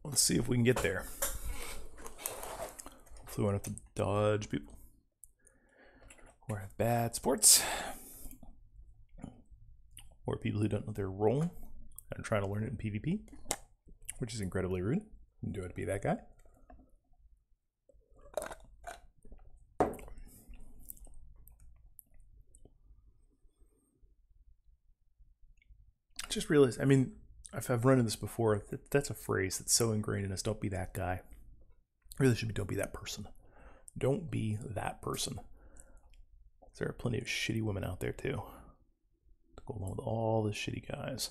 Let's see if we can get there. Hopefully we won't have to dodge people or have bad sports or people who don't know their role and are trying to learn it in PvP, which is incredibly rude. You do it to be that guy. Just realized, I mean, I've run into this before. That's a phrase that's so ingrained in us. Don't be that guy. Really should be don't be that person. Don't be that person. There are plenty of shitty women out there too, to go along with all the shitty guys.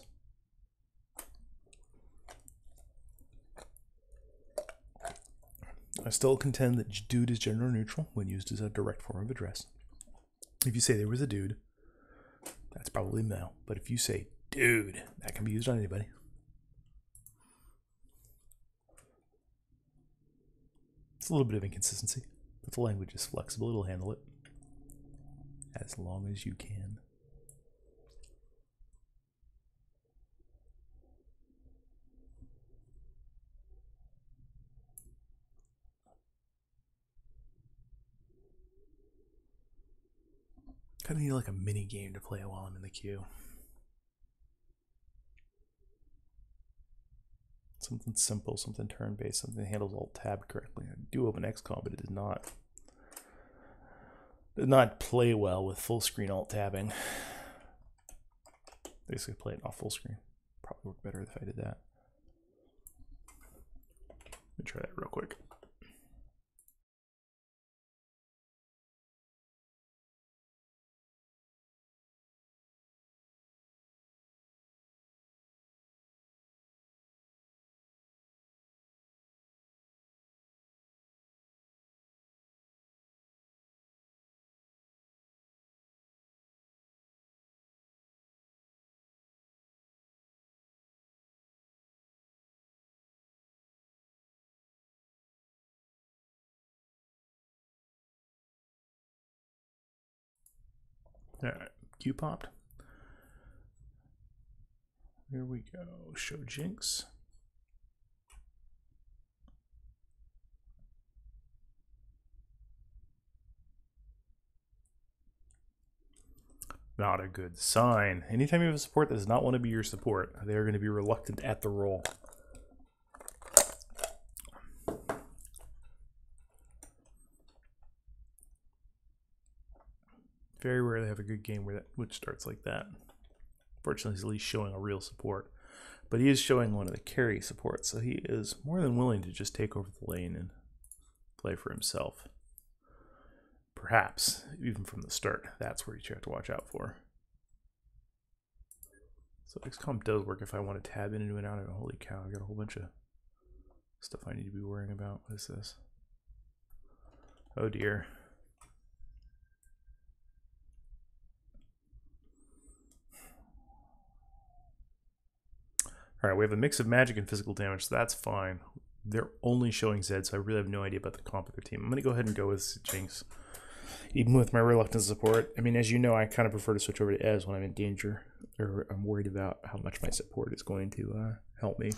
I still contend that dude is gender neutral when used as a direct form of address. If you say there was a dude, that's probably male. But if you say dude, that can be used on anybody. It's a little bit of inconsistency, but the language is flexible. It'll handle it as long as you can. Kind of need like a mini game to play while I'm in the queue. Something simple, something turn-based, something that handles Alt-Tab correctly. I do open XCOM, but it does not play well with full-screen Alt-Tabbing. Basically play it off full screen. Probably work better if I did that. Let me try that real quick. All right, Q popped. Here we go. Show Jinx. Not a good sign. Anytime you have a support that does not want to be your support, they are going to be reluctant at the roll. Very rarely have a good game where which starts like that. Fortunately, he's at least showing a real support. But he is showing one of the carry supports, so he is more than willing to just take over the lane and play for himself. Perhaps, even from the start, that's where you have to watch out for. So XCOM does work if I want to tab in and out. Holy cow, I got a whole bunch of stuff I need to be worrying about. What is this? Oh dear. Alright, we have a mix of magic and physical damage, so that's fine. They're only showing Zed, so I really have no idea about the comp of their team. I'm going to go ahead and go with Jinx. Even with my reluctant support. I mean, as you know, I kind of prefer to switch over to Ez when I'm in danger, or I'm worried about how much my support is going to help me,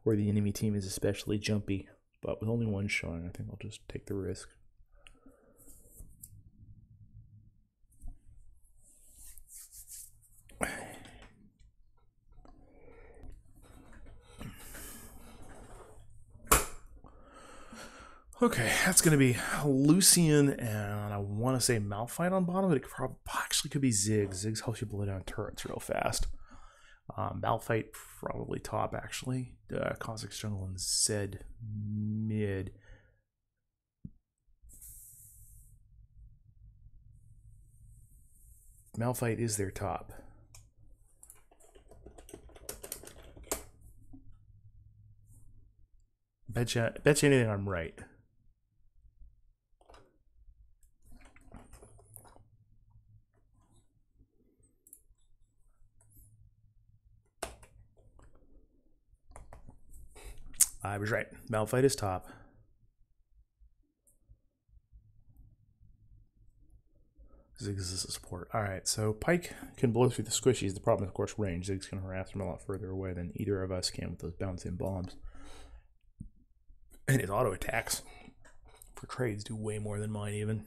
or the enemy team is especially jumpy. But with only one showing, I think I'll just take the risk. Okay, that's going to be Lucian, and I want to say Malphite on bottom, but it actually could be Ziggs. Ziggs helps you blow down turrets real fast. Malphite probably top, actually. Kha'Zix jungle and Zed mid. Malphite is their top. Bet you anything I'm right. I was right. Malphite is top. Ziggs is a support. Alright, so Pyke can blow through the squishies. The problem is, of course, range. Ziggs can harass him a lot further away than either of us can with those bouncing bombs. And his auto attacks for trades do way more than mine even.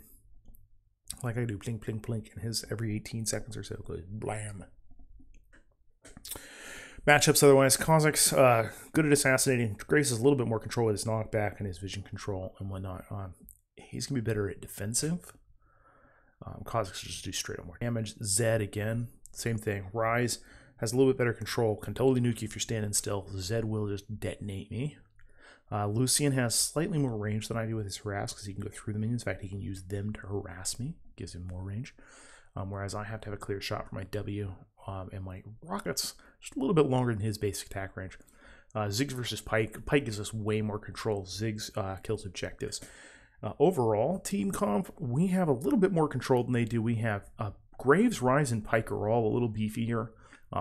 Like I do blink, blink, blink, and his every 18 seconds or so goes blam. Matchups otherwise, Kha'Zix, good at assassinating. Graves has a little bit more control with his knockback and his vision control and whatnot. He's going to be better at defensive. Kha'Zix will just do straight up more damage. Zed, again, same thing. Rise has a little bit better control. Can totally nuke you if you're standing still. Zed will just detonate me. Lucian has slightly more range than I do with his harass because he can go through the minions. In fact, he can use them to harass me. Gives him more range. Whereas I have to have a clear shot for my W and my rockets just a little bit longer than his basic attack range. Ziggs versus Pyke. Pyke gives us way more control. Ziggs kills objectives. Overall, team comp, we have a little bit more control than they do. We have Graves, Rise, and Pyke are all a little beefier.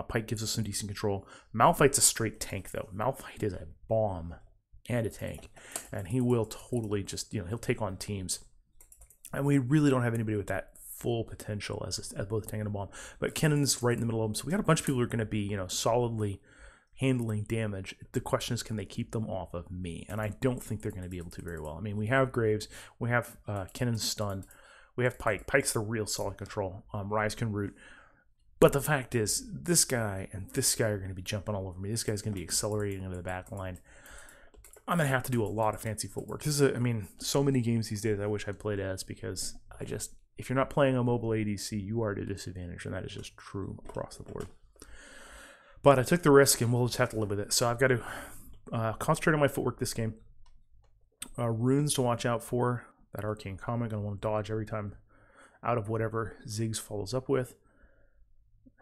Pyke gives us some decent control. Malphite's a straight tank, though. Malphite is a bomb and a tank. And he will totally just, he'll take on teams. And we really don't have anybody with that full potential as both a tank and a bomb. But Kennon's right in the middle of them. So we got a bunch of people who are going to be, solidly handling damage. The question is, can they keep them off of me? And I don't think they're going to be able to very well. I mean, we have Graves. We have Kennon's stun. We have Pyke. Pyke's the real solid control. Rise can root. But the fact is, this guy and this guy are going to be jumping all over me. This guy's going to be accelerating into the back line. I'm going to have to do a lot of fancy footwork. This is, so many games these days I wish I'd played as, because if you're not playing a mobile ADC, you are at a disadvantage, and that is just true across the board. But I took the risk, and we'll just have to live with it. So I've got to concentrate on my footwork this game. Runes to watch out for. That Arcane Comment, going to want to dodge every time out of whatever Ziggs follows up with.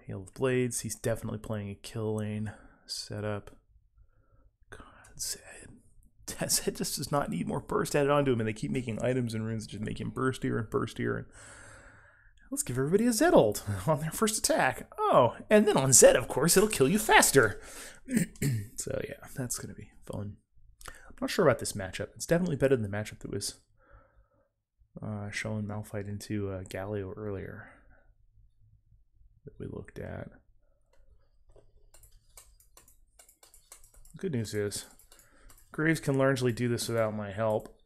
Hail of Blades. He's definitely playing a kill lane setup. God, Zed just does not need more burst added onto him, and they keep making items and runes that just make him burstier and burstier. And let's give everybody a Zed ult on their first attack. Oh, and then on Zed, of course, it'll kill you faster. So yeah, that's going to be fun. I'm not sure about this matchup. It's definitely better than the matchup that was showing Malphite into Galio earlier that we looked at. The good news is Graves can largely do this without my help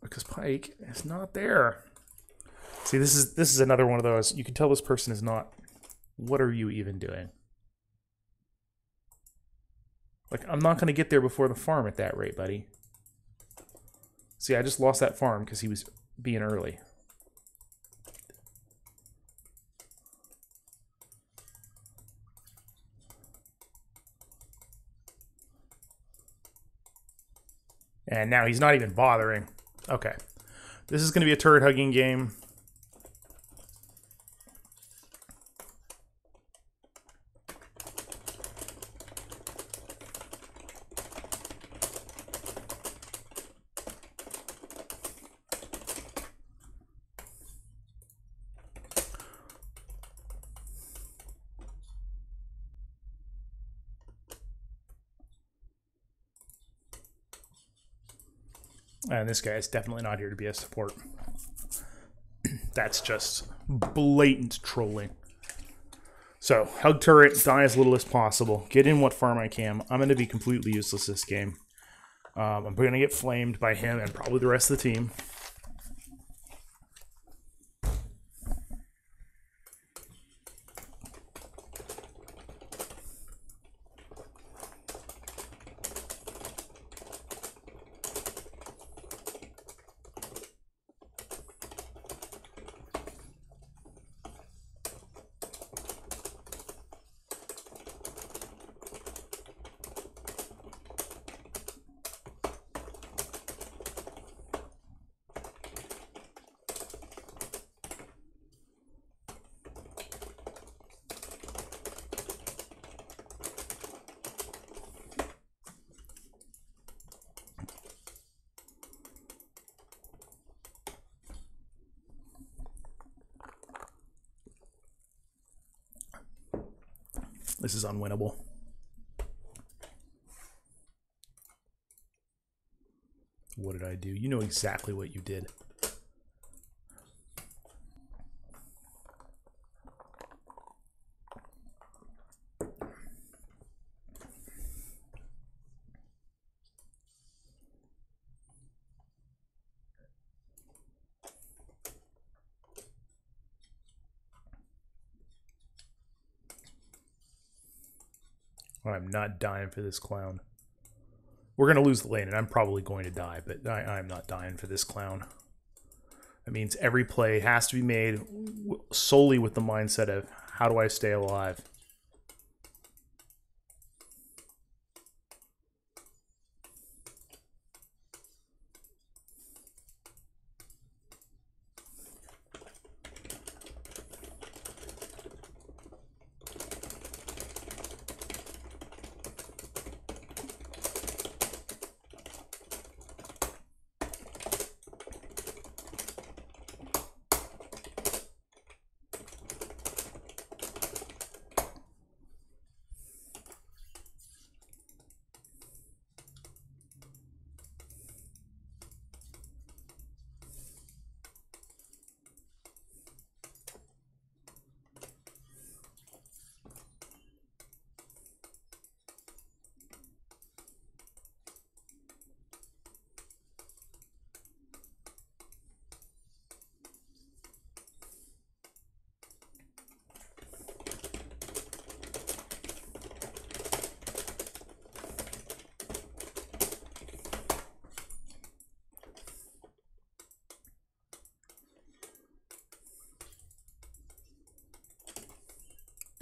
because Pyke is not there. See, this is another one of those. You can tell this person is not. What are you even doing? Like, I'm not going to get there before the farm at that rate, buddy. See, I just lost that farm because he was being early. And now he's not even bothering. Okay. This is going to be a turret hugging game. And this guy is definitely not here to be a support. That's just blatant trolling. So, hug turret, die as little as possible. Get in what farm I can. I'm going to be completely useless this game. I'm going to get flamed by him and probably the rest of the team. This is unwinnable. What did I do? You know exactly what you did. I'm not dying for this clown. We're going to lose the lane, and I'm probably going to die, but I'm not dying for this clown. That means every play has to be made solely with the mindset of, how do I stay alive?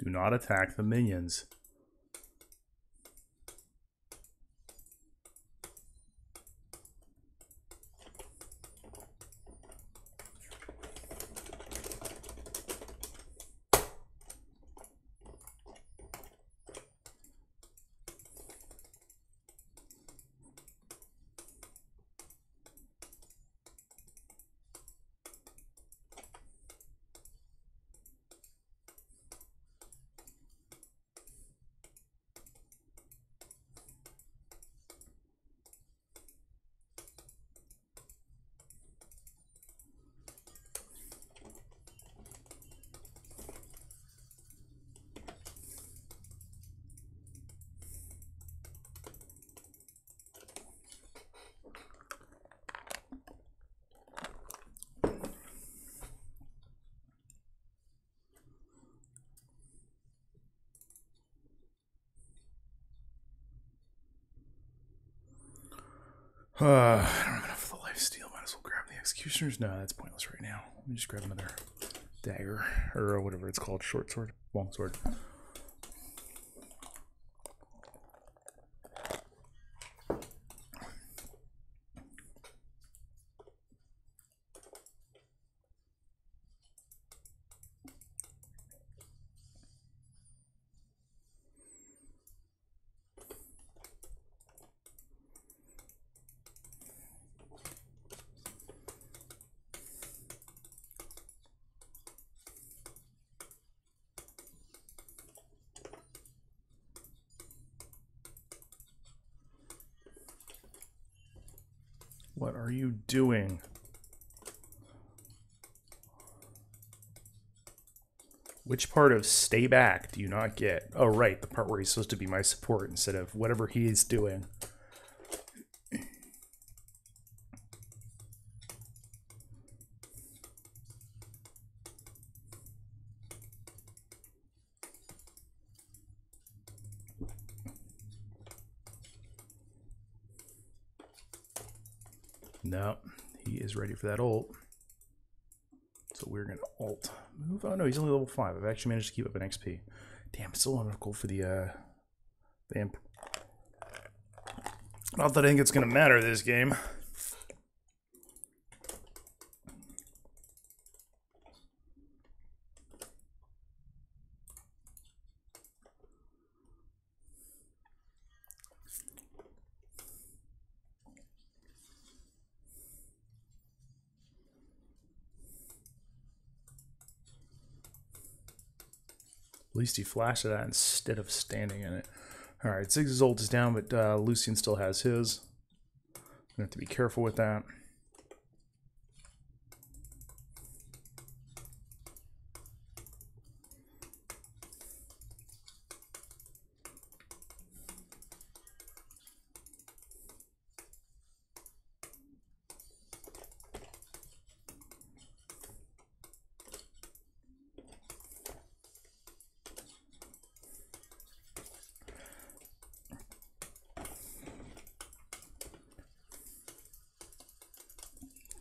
Do not attack the minions. I don't have enough for the lifesteal. Might as well grab the executioners. No, that's pointless right now. Let me just grab another dagger, or whatever it's called, short sword, long sword. What are you doing? Which part of stay back do you not get? Oh, right, the part where he's supposed to be my support instead of whatever he's doing. No, he is ready for that ult. So we're going to ult. Move. Oh, no, he's only level 5. I've actually managed to keep up an XP. Damn, it's still not enough gold for the imp. Not that I think it's going to matter this game. At least he flashed at that instead of standing in it. Alright, Ziggs' ult is down, but Lucian still has his. Gonna have to be careful with that.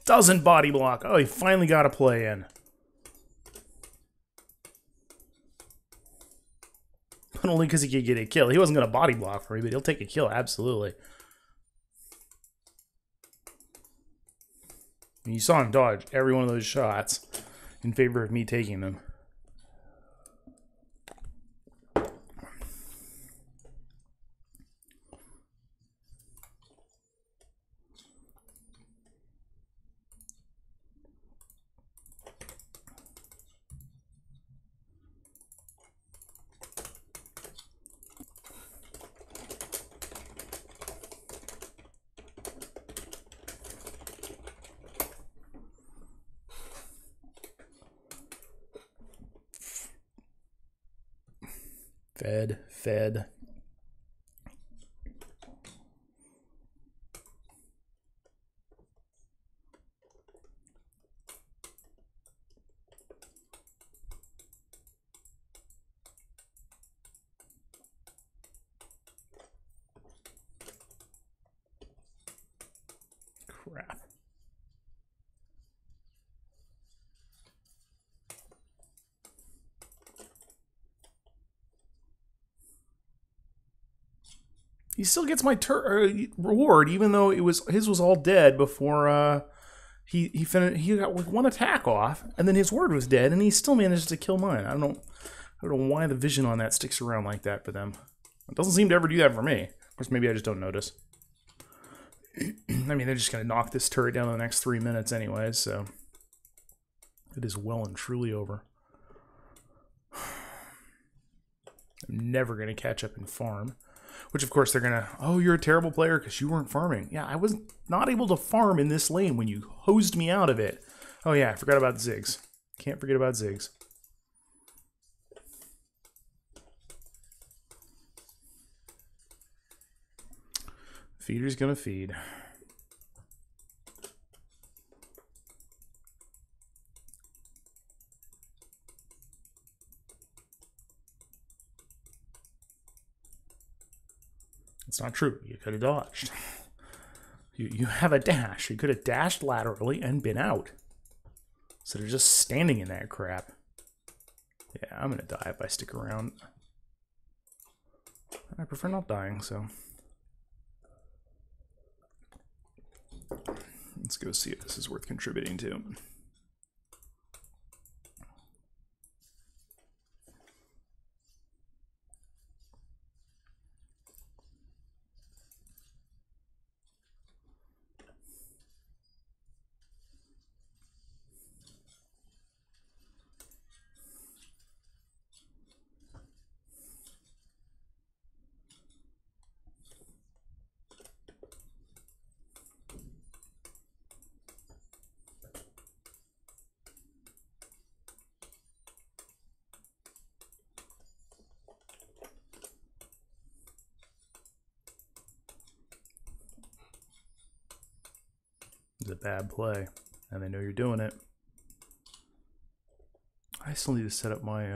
Doesn't body block. Oh, he finally got a play in. But only because he could get a kill. He wasn't going to body block for me, but he'll take a kill, absolutely. And you saw him dodge every one of those shots in favor of me taking them. Fed. Crap. He still gets my reward, even though his was all dead before he finished. He got one attack off, and then his word was dead, and he still managed to kill mine. I don't know why the vision on that sticks around like that for them. It doesn't seem to ever do that for me. Of course, maybe I just don't notice. I mean, they're just gonna knock this turret down in the next 3 minutes anyway, so it is well and truly over. I'm never gonna catch up and farm. Which, of course, they're going to, oh, you're a terrible player because you weren't farming. Yeah, I was not able to farm in this lane when you hosed me out of it. Oh, yeah, I forgot about Ziggs. Can't forget about Ziggs. Feeder's going to feed. It's not true. You could have dodged. You have a dash. You could have dashed laterally and been out. Instead of just standing in that crap. Yeah, I'm going to die if I stick around. I prefer not dying, so. Let's go see if this is worth contributing to. It's a bad play, and they know you're doing it. I still need to set up my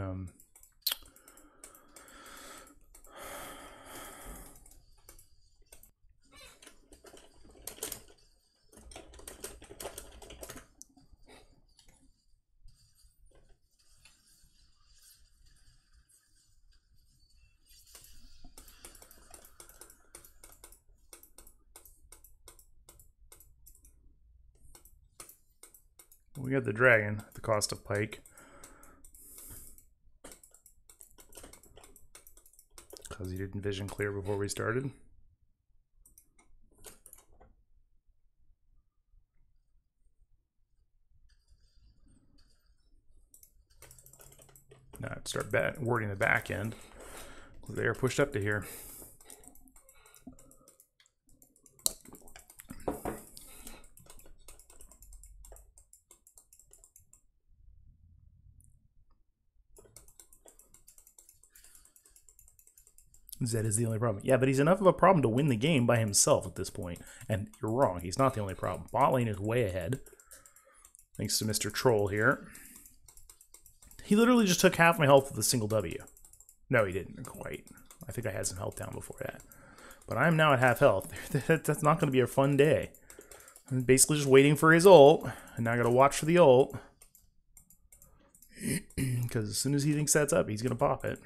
we got the dragon at the cost of Pike. Because he didn't vision clear before we started. Now I'd start warding the back end. They are pushed up to here. Zed is the only problem. Yeah, but he's enough of a problem to win the game by himself at this point. And you're wrong. He's not the only problem. Bot lane is way ahead. Thanks to Mr. Troll here. He literally just took half my health with a single W. No, he didn't quite. I think I had some health down before that. But I'm now at half health. That's not going to be a fun day. I'm basically just waiting for his ult, and now I gotta watch for the ult. Because as soon as he thinks that's up, he's gonna pop it.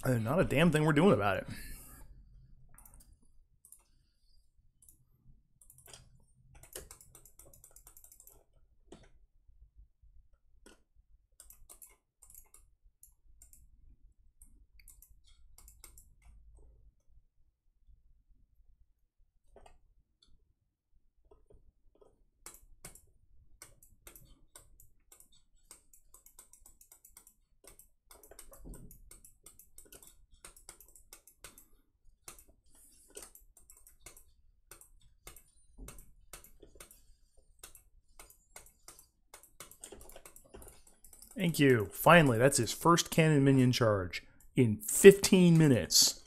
And not a damn thing we're doing about it. Thank you. Finally, that's his first cannon minion charge in 15 minutes.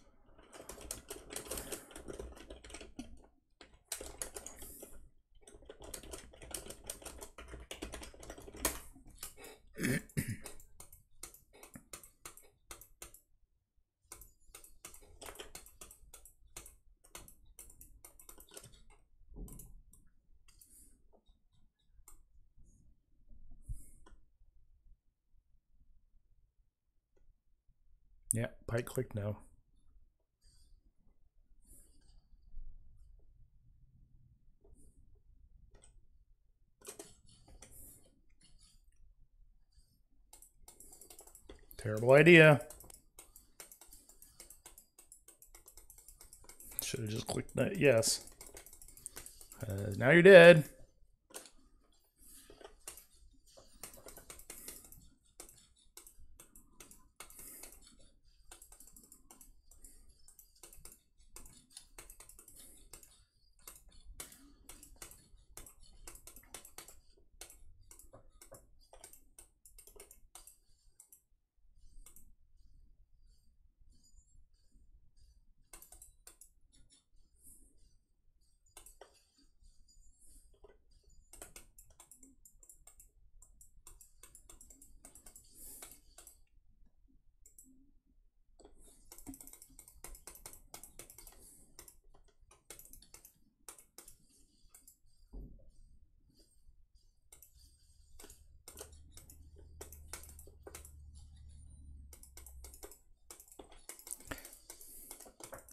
Yeah, Pike click no. Terrible idea. Should have just clicked that yes. Now you're dead.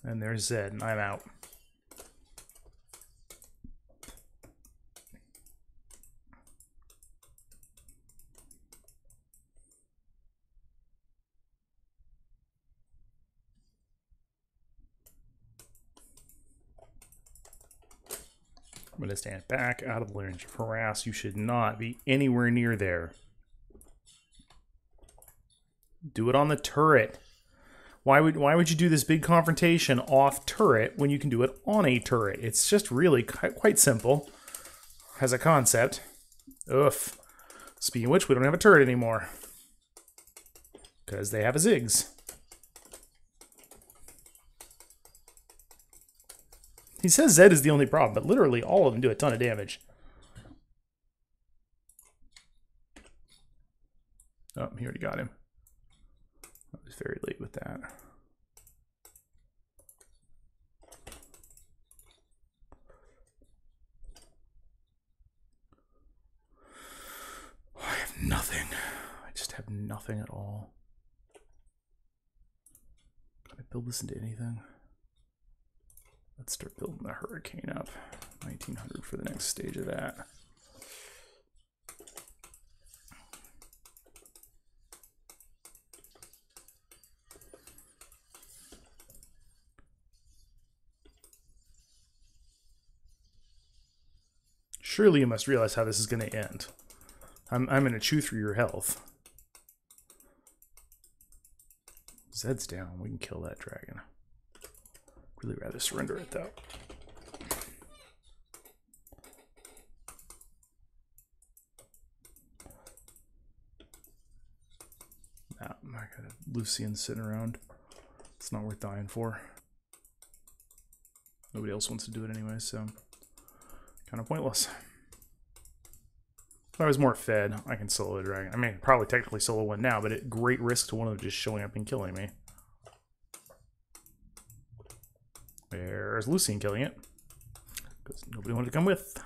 And there's Zed, and I'm out. I'm going to stand back out of the range of harass. You should not be anywhere near there. Do it on the turret. Why would you do this big confrontation off turret when you can do it on a turret? It's just really quite simple as a concept. Oof. Speaking of which, we don't have a turret anymore. Because they have a Ziggs. He says Zed is the only problem, but literally all of them do a ton of damage. Oh, he already got him. I was very late with that. I have nothing. I just have nothing at all. Can I build this into anything? Let's start building the Hurricane up. 1900 for the next stage of that. Surely you must realize how this is going to end. I'm going to chew through your health. Zed's down. We can kill that dragon. Really rather surrender it, though. Nah, I got Lucian sitting around. It's not worth dying for. Nobody else wants to do it anyway, so kind of pointless. If I was more fed, I can solo a dragon. I mean, probably technically solo one now, but at great risk to one of them just showing up and killing me. There's Lucian killing it. Because nobody wanted to come with.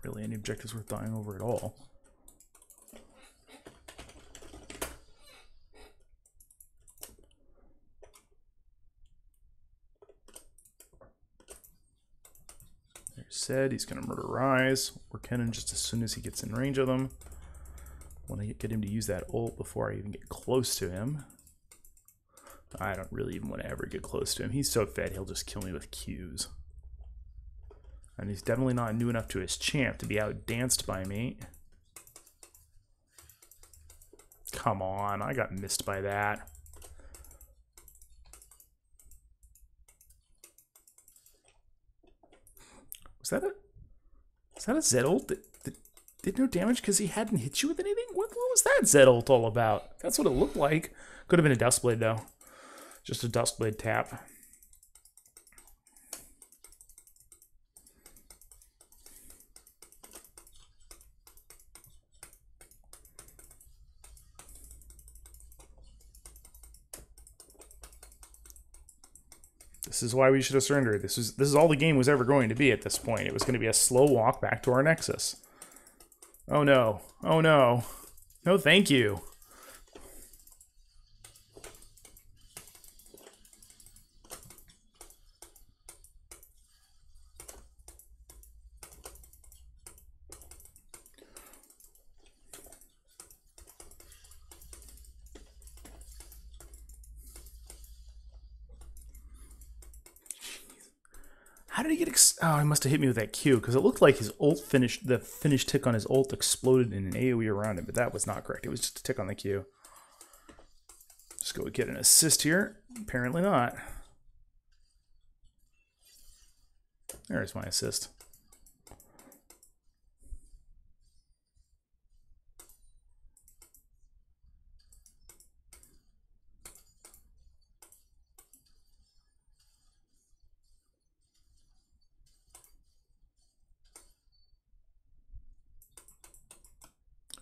Really any objectives worth dying over at all. Said he's going to murder Rise or Kennen just as soon as he gets in range of them. I want to get him to use that ult before I even get close to him. I don't really even want to ever get close to him. He's so fed, he'll just kill me with Qs. And he's definitely not new enough to his champ to be outdanced by me. Come on, I got missed by that. Was that a Zed ult that did no damage because he hadn't hit you with anything? What was that Zed ult all about? That's what it looked like. Could have been a Duskblade though. Just a Duskblade tap. This is why we should have surrendered. This is all the game was ever going to be at this point. It was going to be a slow walk back to our Nexus. Oh no. Oh no. No thank you. How did he get oh, he must have hit me with that Q, because it looked like his ult finished, the finish tick on his ult exploded in an AoE around him, but that was not correct. It was just a tick on the Q. Just go get an assist here. Apparently not. There's my assist.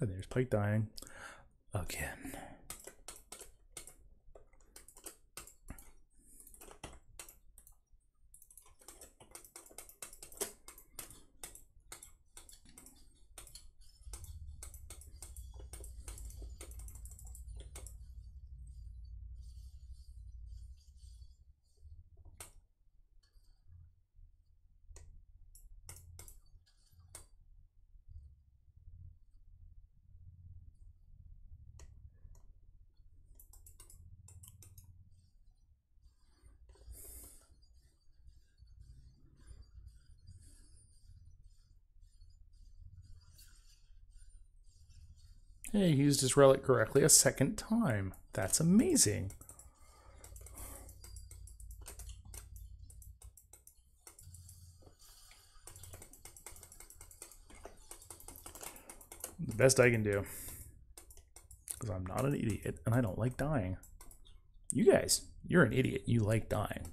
And there's Pike dying again. Hey, he used his relic correctly a second time. That's amazing. The best I can do. Because I'm not an idiot and I don't like dying. You guys, you're an idiot. You like dying.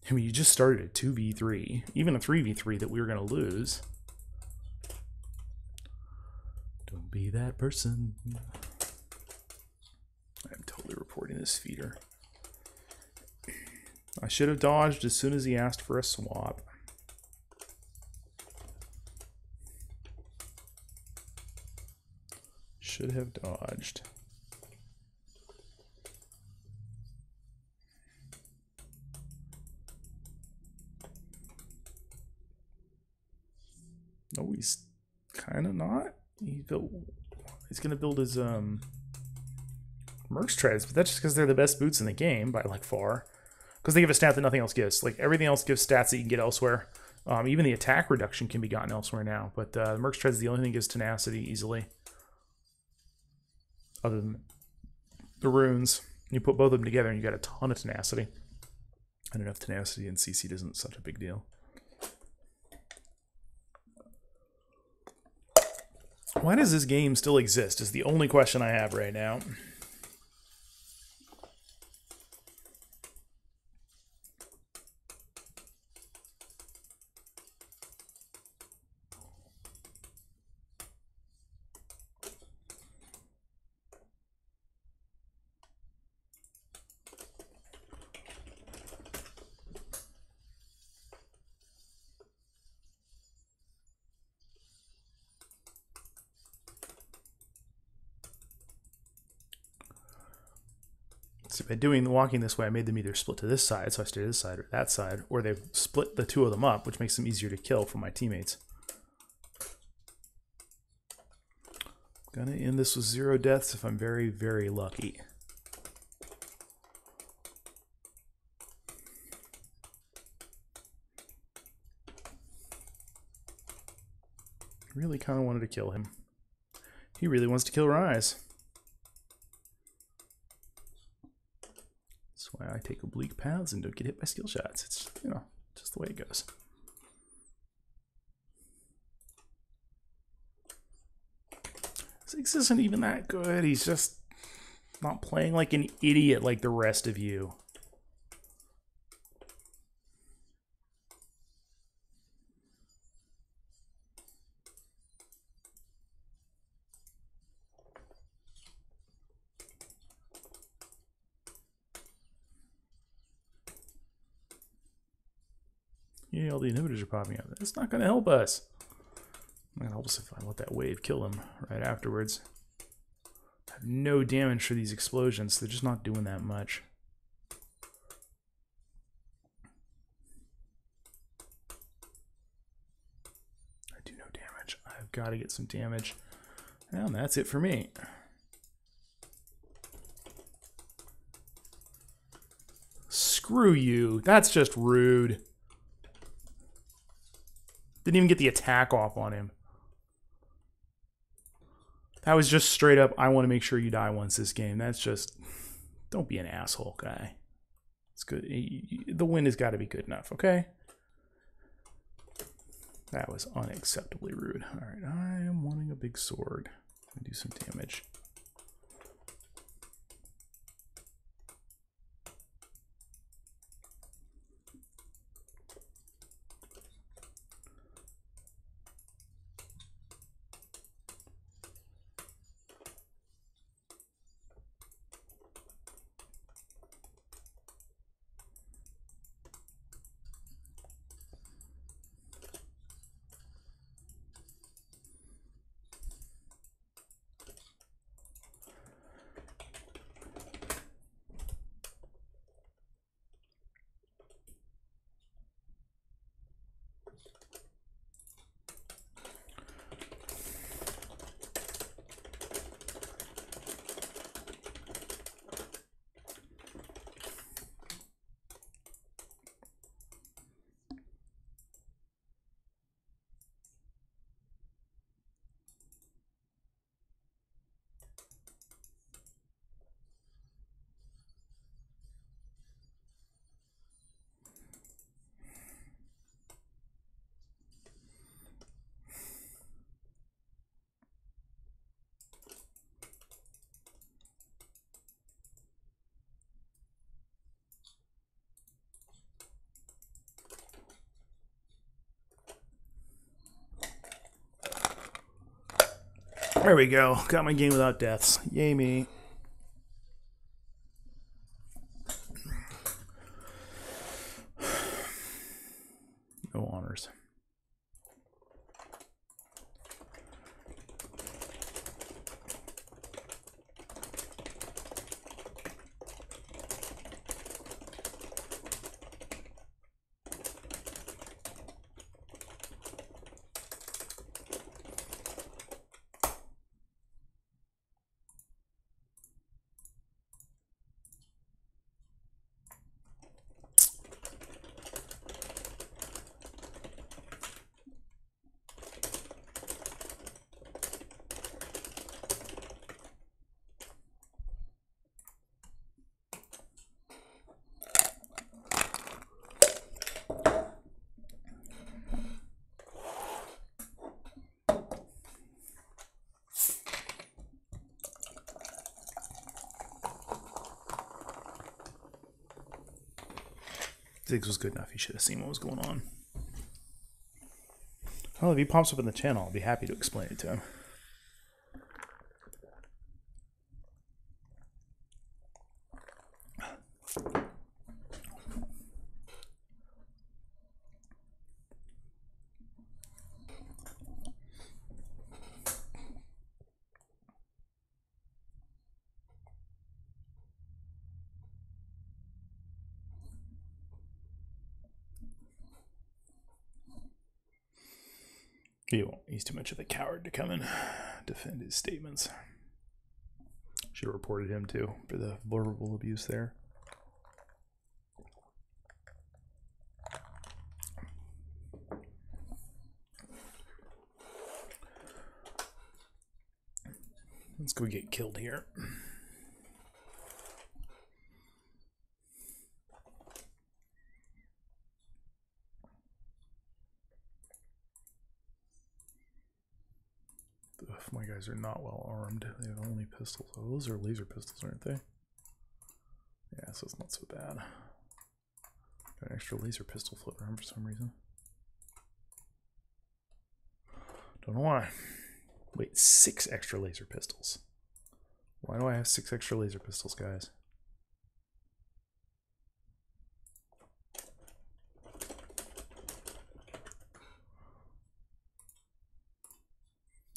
I mean, you just started a 2v3, even a 3v3 that we were going to lose. Don't be that person. I'm totally reporting this feeder. I should have dodged as soon as he asked for a swap. Should have dodged. No, he's kind of not. He's gonna build his Mercs treads, but that's just because they're the best boots in the game by like far. Because they give a stat that nothing else gives. Like everything else gives stats that you can get elsewhere. Even the attack reduction can be gotten elsewhere now. But the Mercs treads is the only thing that gives tenacity easily. Other than the runes, you put both of them together and you got a ton of tenacity. And enough tenacity in CC isn't such a big deal. Why does this game still exist is the only question I have right now. So by walking this way, I made them either split to this side, so I stay to this side or that side, or they've split the two of them up, which makes them easier to kill for my teammates. Gonna end this with 0 deaths if I'm very, very lucky. Really kind of wanted to kill him. He really wants to kill Rise. That's why I take oblique paths and don't get hit by skill shots. It's, you know, just the way it goes. Ziggs isn't even that good. He's just not playing like an idiot like the rest of you. Yeah, all the inhibitors are popping up. That's not going to help us. Not going to help us if I let that wave kill him right afterwards. I have no damage for these explosions. They're just not doing that much. I do no damage. I've got to get some damage. And that's it for me. Screw you. That's just rude. Didn't even get the attack off on him. That was just straight up, I want to make sure you die once this game. That's just, don't be an asshole, guy. It's good. The win has got to be good enough, okay? That was unacceptably rude. All right, I am wanting a big sword. I'm going to do some damage. There we go. Got my game without deaths. Yay me. No honors. Ziggs was good enough. He should have seen what was going on. Well, if he pops up in the channel, I'll be happy to explain it to him. He won't. He's too much of a coward to come and defend his statements. Should have reported him too for the verbal abuse there. Let's go get killed here. My guys are not well armed. They have only pistols. Oh, those are laser pistols, aren't they? Yeah, so it's not so bad. Got an extra laser pistol floating around for some reason. Don't know why. Wait, 6 extra laser pistols. Why do I have 6 extra laser pistols, guys?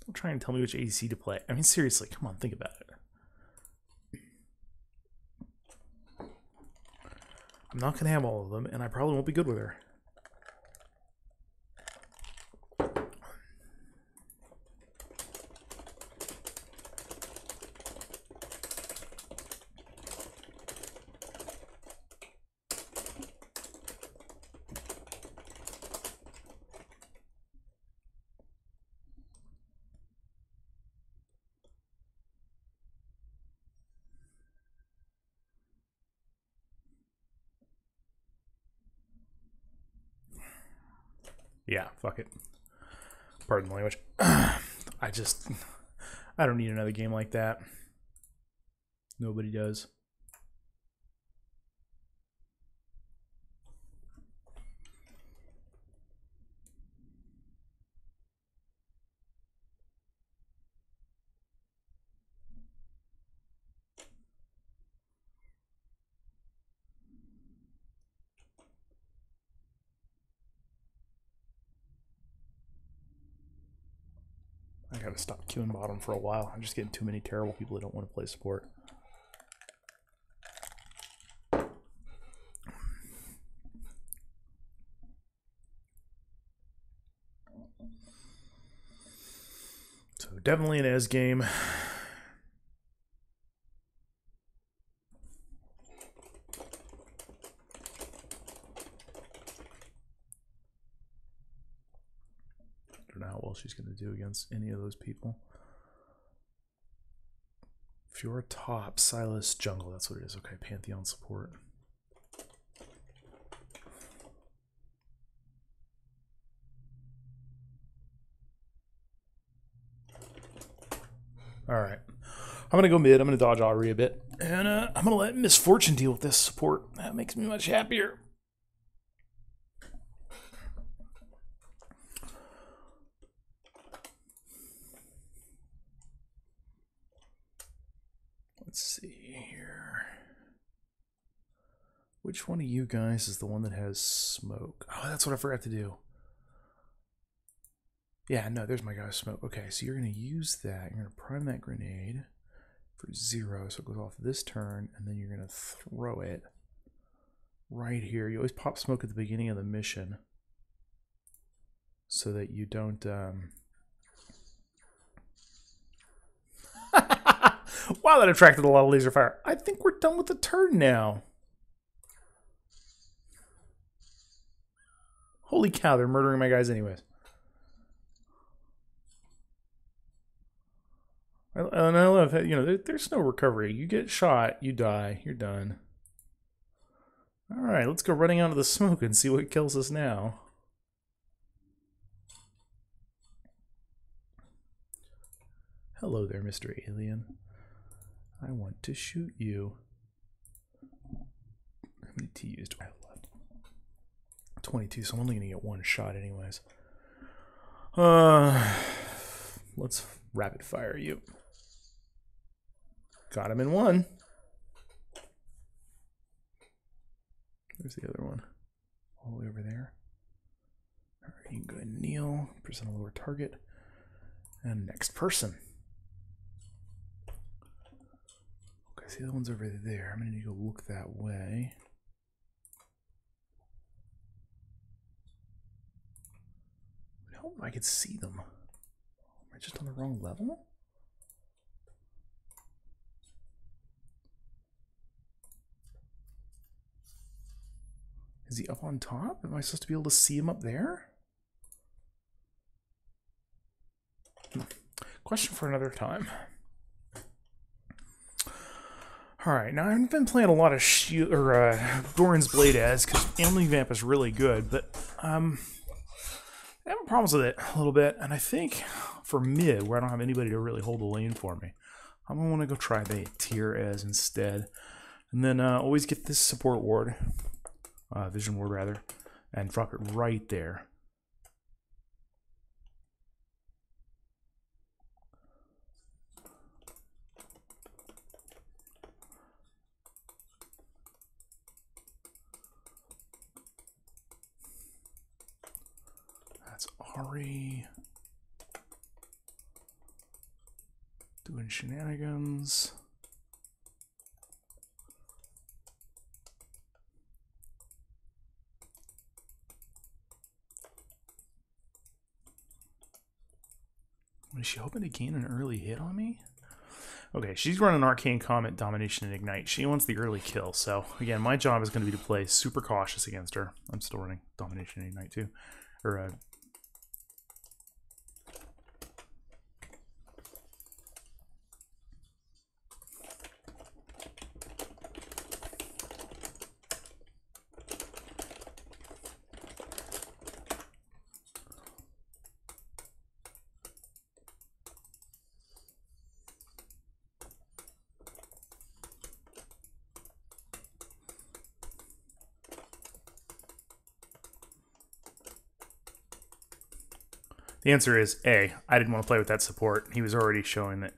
Don't try and tell me which ADC to play. I mean, seriously, come on, think about it. I'm not going to have all of them, and I probably won't be good with her. Yeah, fuck it. Pardon the language. I don't need another game like that. Nobody does. I gotta stop queuing bottom for a while. I'm just getting too many terrible people that don't want to play support. So definitely an Ez game. How well she's going to do against any of those people. Fiora top, Sylas jungle, that's what it is. Okay, Pantheon support. Alright. I'm going to go mid. I'm going to dodge Ahri a bit. And I'm going to let Misfortune deal with this support. That makes me much happier. Let's see here. Which one of you guys is the one that has smoke? Oh, that's what I forgot to do. Yeah, no, there's my guy with smoke. Okay, so you're going to use that. You're going to prime that grenade for 0, so it goes off this turn, and then you're going to throw it right here. You always pop smoke at the beginning of the mission so that you don't... Wow, that attracted a lot of laser fire. I think we're done with the turn now. Holy cow, they're murdering my guys anyways. And I love that, you know, there's no recovery. You get shot, you die, you're done. Alright, let's go running out of the smoke and see what kills us now. Hello there, Mr. Alien. I want to shoot you. How many TUs do I have left? 22, so I'm only going to get one shot anyways. Let's rapid fire you. Got him in one. There's the other one. All the way over there. All right, you can go ahead and kneel. Present a lower target. And next person. Okay, see the one's over there. I'm going to need to go look that way. I hope I could see them. Am I just on the wrong level? Is he up on top? Am I supposed to be able to see him up there? Question for another time. Alright, now I've been playing a lot of Doran's Blade as, because Amelie Vamp is really good, but I'm having problems with it a little bit, and I think for mid, where I don't have anybody to really hold the lane for me, I'm going to want to go try the Tier as instead. And then always get this support ward. Vision ward rather, and drop it right there. That's Ahri doing shenanigans. Is she hoping to gain an early hit on me? Okay, she's running Arcane Comet, Domination, and Ignite. She wants the early kill, so again, my job is going to be to play super cautious against her. I'm still running Domination and Ignite too. Or, the answer is A. I didn't want to play with that support. He was already showing that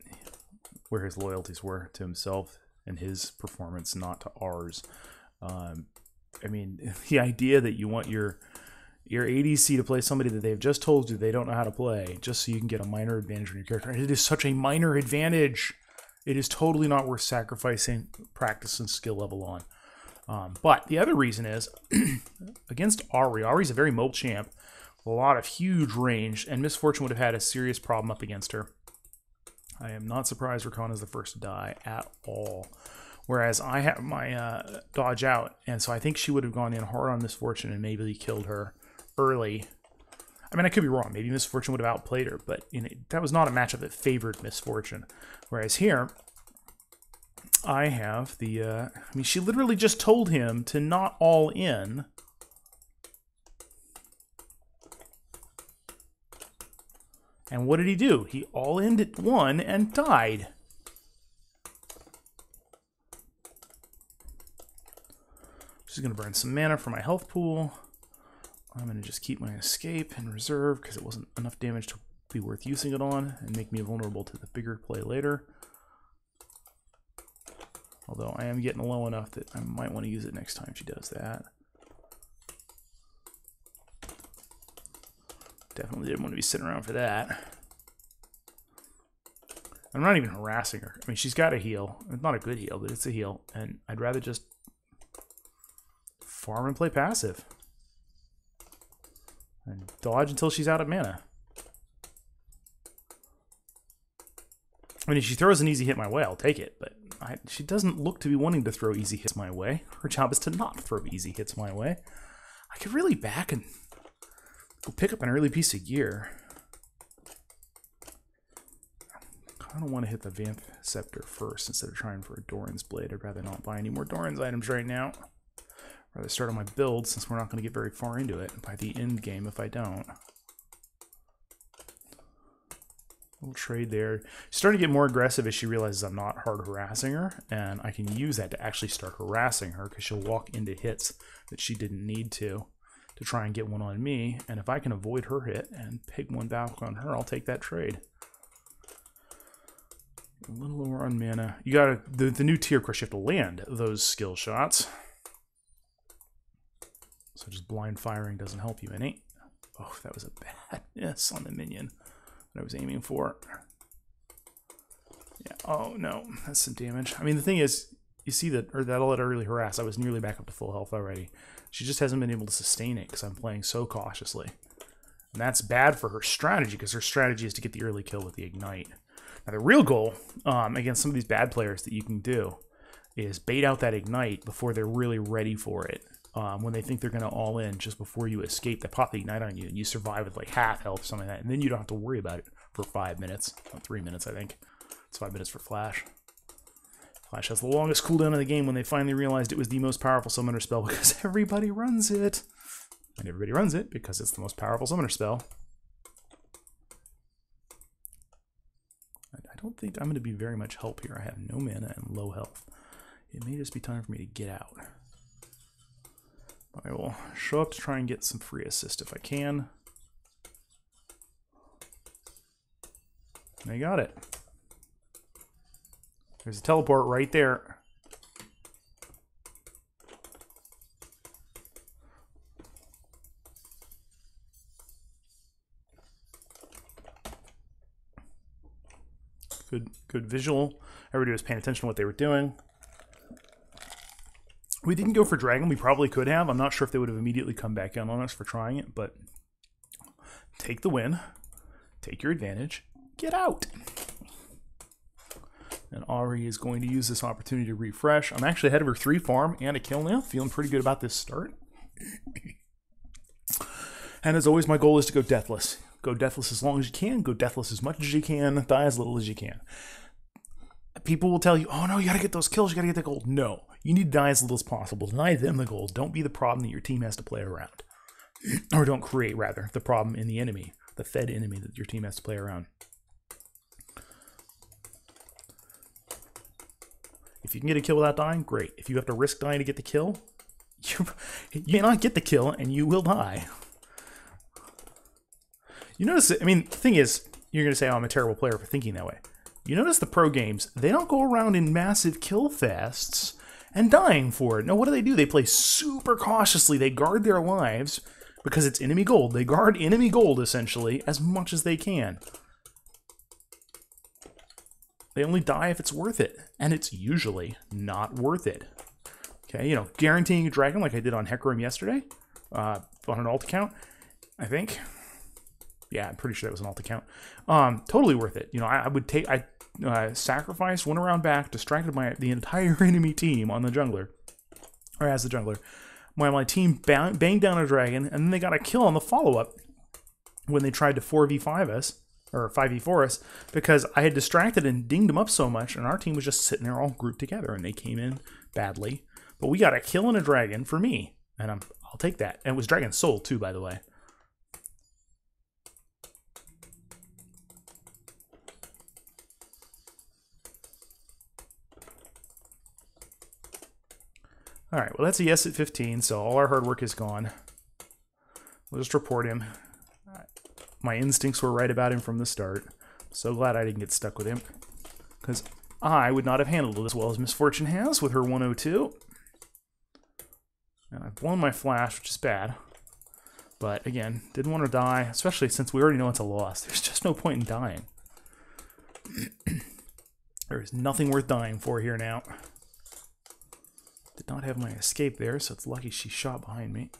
where his loyalties were to himself and his performance, not to ours. I mean, the idea that you want your ADC to play somebody that they've just told you they don't know how to play, just so you can get a minor advantage on your character. And it is such a minor advantage. It is totally not worth sacrificing practice and skill level on. But the other reason is, against Ahri, Ahri's a very mobile champ. A lot of huge range, and Miss Fortune would have had a serious problem up against her. I am not surprised Rakan is the first to die at all. Whereas I have my dodge out, and so I think she would have gone in hard on Miss Fortune and maybe killed her early. I mean, I could be wrong. Maybe Miss Fortune would have outplayed her, but you know, that was not a matchup that favored Miss Fortune. Whereas here, I have the... I mean, she literally just told him to not all in. And what did he do? He all-in'd at one and died. Just going to burn some mana for my health pool. I'm going to just keep my escape in reserve because it wasn't enough damage to be worth using it on and make me vulnerable to the bigger play later. Although I am getting low enough that I might want to use it next time she does that. Definitely didn't want to be sitting around for that. I'm not even harassing her. I mean, she's got a heal. It's not a good heal, but it's a heal. And I'd rather just farm and play passive. And dodge until she's out of mana. I mean, if she throws an easy hit my way, I'll take it. But she doesn't look to be wanting to throw easy hits my way. Her job is to not throw easy hits my way. I could really back and go pick up an early piece of gear. I don't want to hit the Vamp Scepter first instead of trying for a Doran's Blade. I'd rather not buy any more Doran's items right now. I'd rather start on my build since we're not going to get very far into it by the end game if I don't. Little trade there. She's starting to get more aggressive as she realizes I'm not hard harassing her, and I can use that to actually start harassing her because she'll walk into hits that she didn't need to. to try and get one on me. And if I can avoid her hit and pick one back on her, I'll take that trade. A little lower on mana. You gotta, the new tier, of course, you have to land those skill shots. So just blind firing doesn't help you any. Oh, that was a bad miss on the minion that I was aiming for. Yeah, oh no, that's some damage. I mean, the thing is, you see that, or that'll let her really harass. I was nearly back up to full health already. She just hasn't been able to sustain it because I'm playing so cautiously. And that's bad for her strategy, because her strategy is to get the early kill with the Ignite. Now, the real goal against some of these bad players that you can do is bait out that Ignite before they're really ready for it. When they think they're going to all in just before you escape, they pop the Ignite on you and you survive with like half health, something like that. And then you don't have to worry about it for 5 minutes. 3 minutes, I think. It's 5 minutes for Flash. Flash has the longest cooldown in the game when they finally realized it was the most powerful summoner spell because everybody runs it. And everybody runs it because it's the most powerful summoner spell. I don't think I'm going to be very much help here. I have no mana and low health. It may just be time for me to get out. I will show up to try and get some free assist if I can. I got it. There's a teleport right there. Good visual. Everybody was paying attention to what they were doing. We didn't go for Dragon. We probably could have. I'm not sure if they would have immediately come back in on us for trying it, but take the win. Take your advantage. Get out. And Ahri is going to use this opportunity to refresh. I'm actually ahead of her 3 farm and a kill now. Feeling pretty good about this start. And as always, my goal is to go deathless. Go deathless as long as you can. Go deathless as much as you can. Die as little as you can. People will tell you, oh no, you gotta get those kills, you gotta get the gold. No, you need to die as little as possible. Deny them the gold. Don't be the problem that your team has to play around. Or don't create, rather, the problem in the enemy. The fed enemy that your team has to play around. If you can get a kill without dying, great. If you have to risk dying to get the kill, you may not get the kill and you will die. You notice, I mean, the thing is, you're going to say, oh, I'm a terrible player for thinking that way. You notice the pro games, they don't go around in massive kill fests and dying for it. No, what do? They play super cautiously. They guard their lives because it's enemy gold. They guard enemy gold, essentially, as much as they can. They only die if it's worth it, and it's usually not worth it. Okay, you know, guaranteeing a dragon like I did on Hecarim yesterday, on an alt account, I think. Yeah, I'm pretty sure that was an alt account. Totally worth it. You know, I would take, sacrificed, went around back, distracted the entire enemy team on the jungler, or as the jungler. My team banged down a dragon, and then they got a kill on the follow-up when they tried to 4v5 us, or 5v4 us, because I had distracted and dinged them up so much, and our team was just sitting there all grouped together, and they came in badly. But we got a kill and a dragon for me, and I'll take that. And it was Dragon Soul, too, by the way. Alright, well that's a yes at 15, so all our hard work is gone. We'll just report him. My instincts were right about him from the start. So glad I didn't get stuck with him. Because I would not have handled it as well as Misfortune has with her 102. And I've blown my flash, which is bad. But again, didn't want to die, especially since we already know it's a loss. There's just no point in dying. There is nothing worth dying for here now. Did not have my escape there, so it's lucky she shot behind me.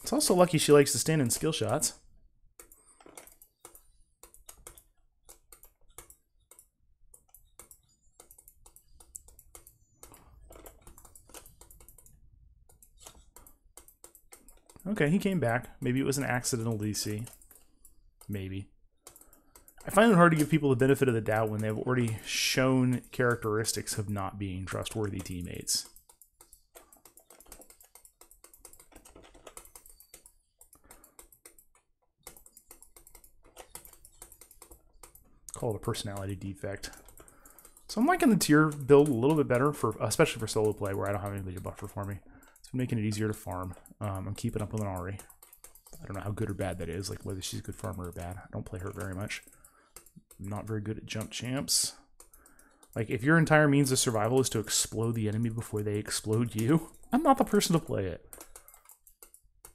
It's also lucky she likes to stand in skill shots. Okay, he came back. Maybe it was an accidental DC. Maybe. I find it hard to give people the benefit of the doubt when they've already shown characteristics of not being trustworthy teammates. Call it a personality defect. So I'm liking the tier build a little bit better, for especially for solo play where I don't have anybody to buffer for me. It's been making it easier to farm. I'm keeping up with an Ahri. I don't know how good or bad that is, like whether she's a good farmer or bad. I don't play her very much. I'm not very good at jump champs. Like, if your entire means of survival is to explode the enemy before they explode you, I'm not the person to play it.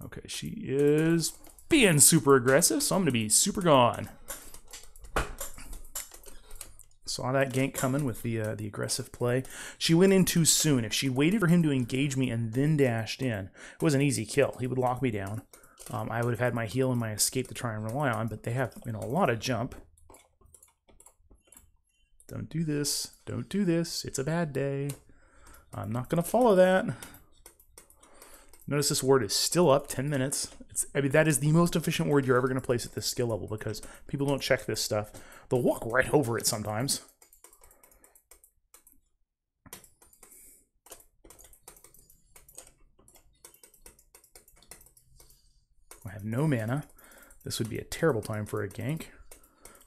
Okay, she is being super aggressive, so I'm going to be super gone. Saw that gank coming with the aggressive play. She went in too soon. If she waited for him to engage me and then dashed in, it was an easy kill. He would lock me down. I would have had my heal and my escape to try and rely on, but they have, you know, a lot of jump. Don't do this. Don't do this. It's a bad day. I'm not going to follow that. Notice this ward is still up 10 minutes. I mean, that is the most efficient ward you're ever going to place at this skill level because people don't check this stuff. They'll walk right over it sometimes. I have no mana. This would be a terrible time for a gank.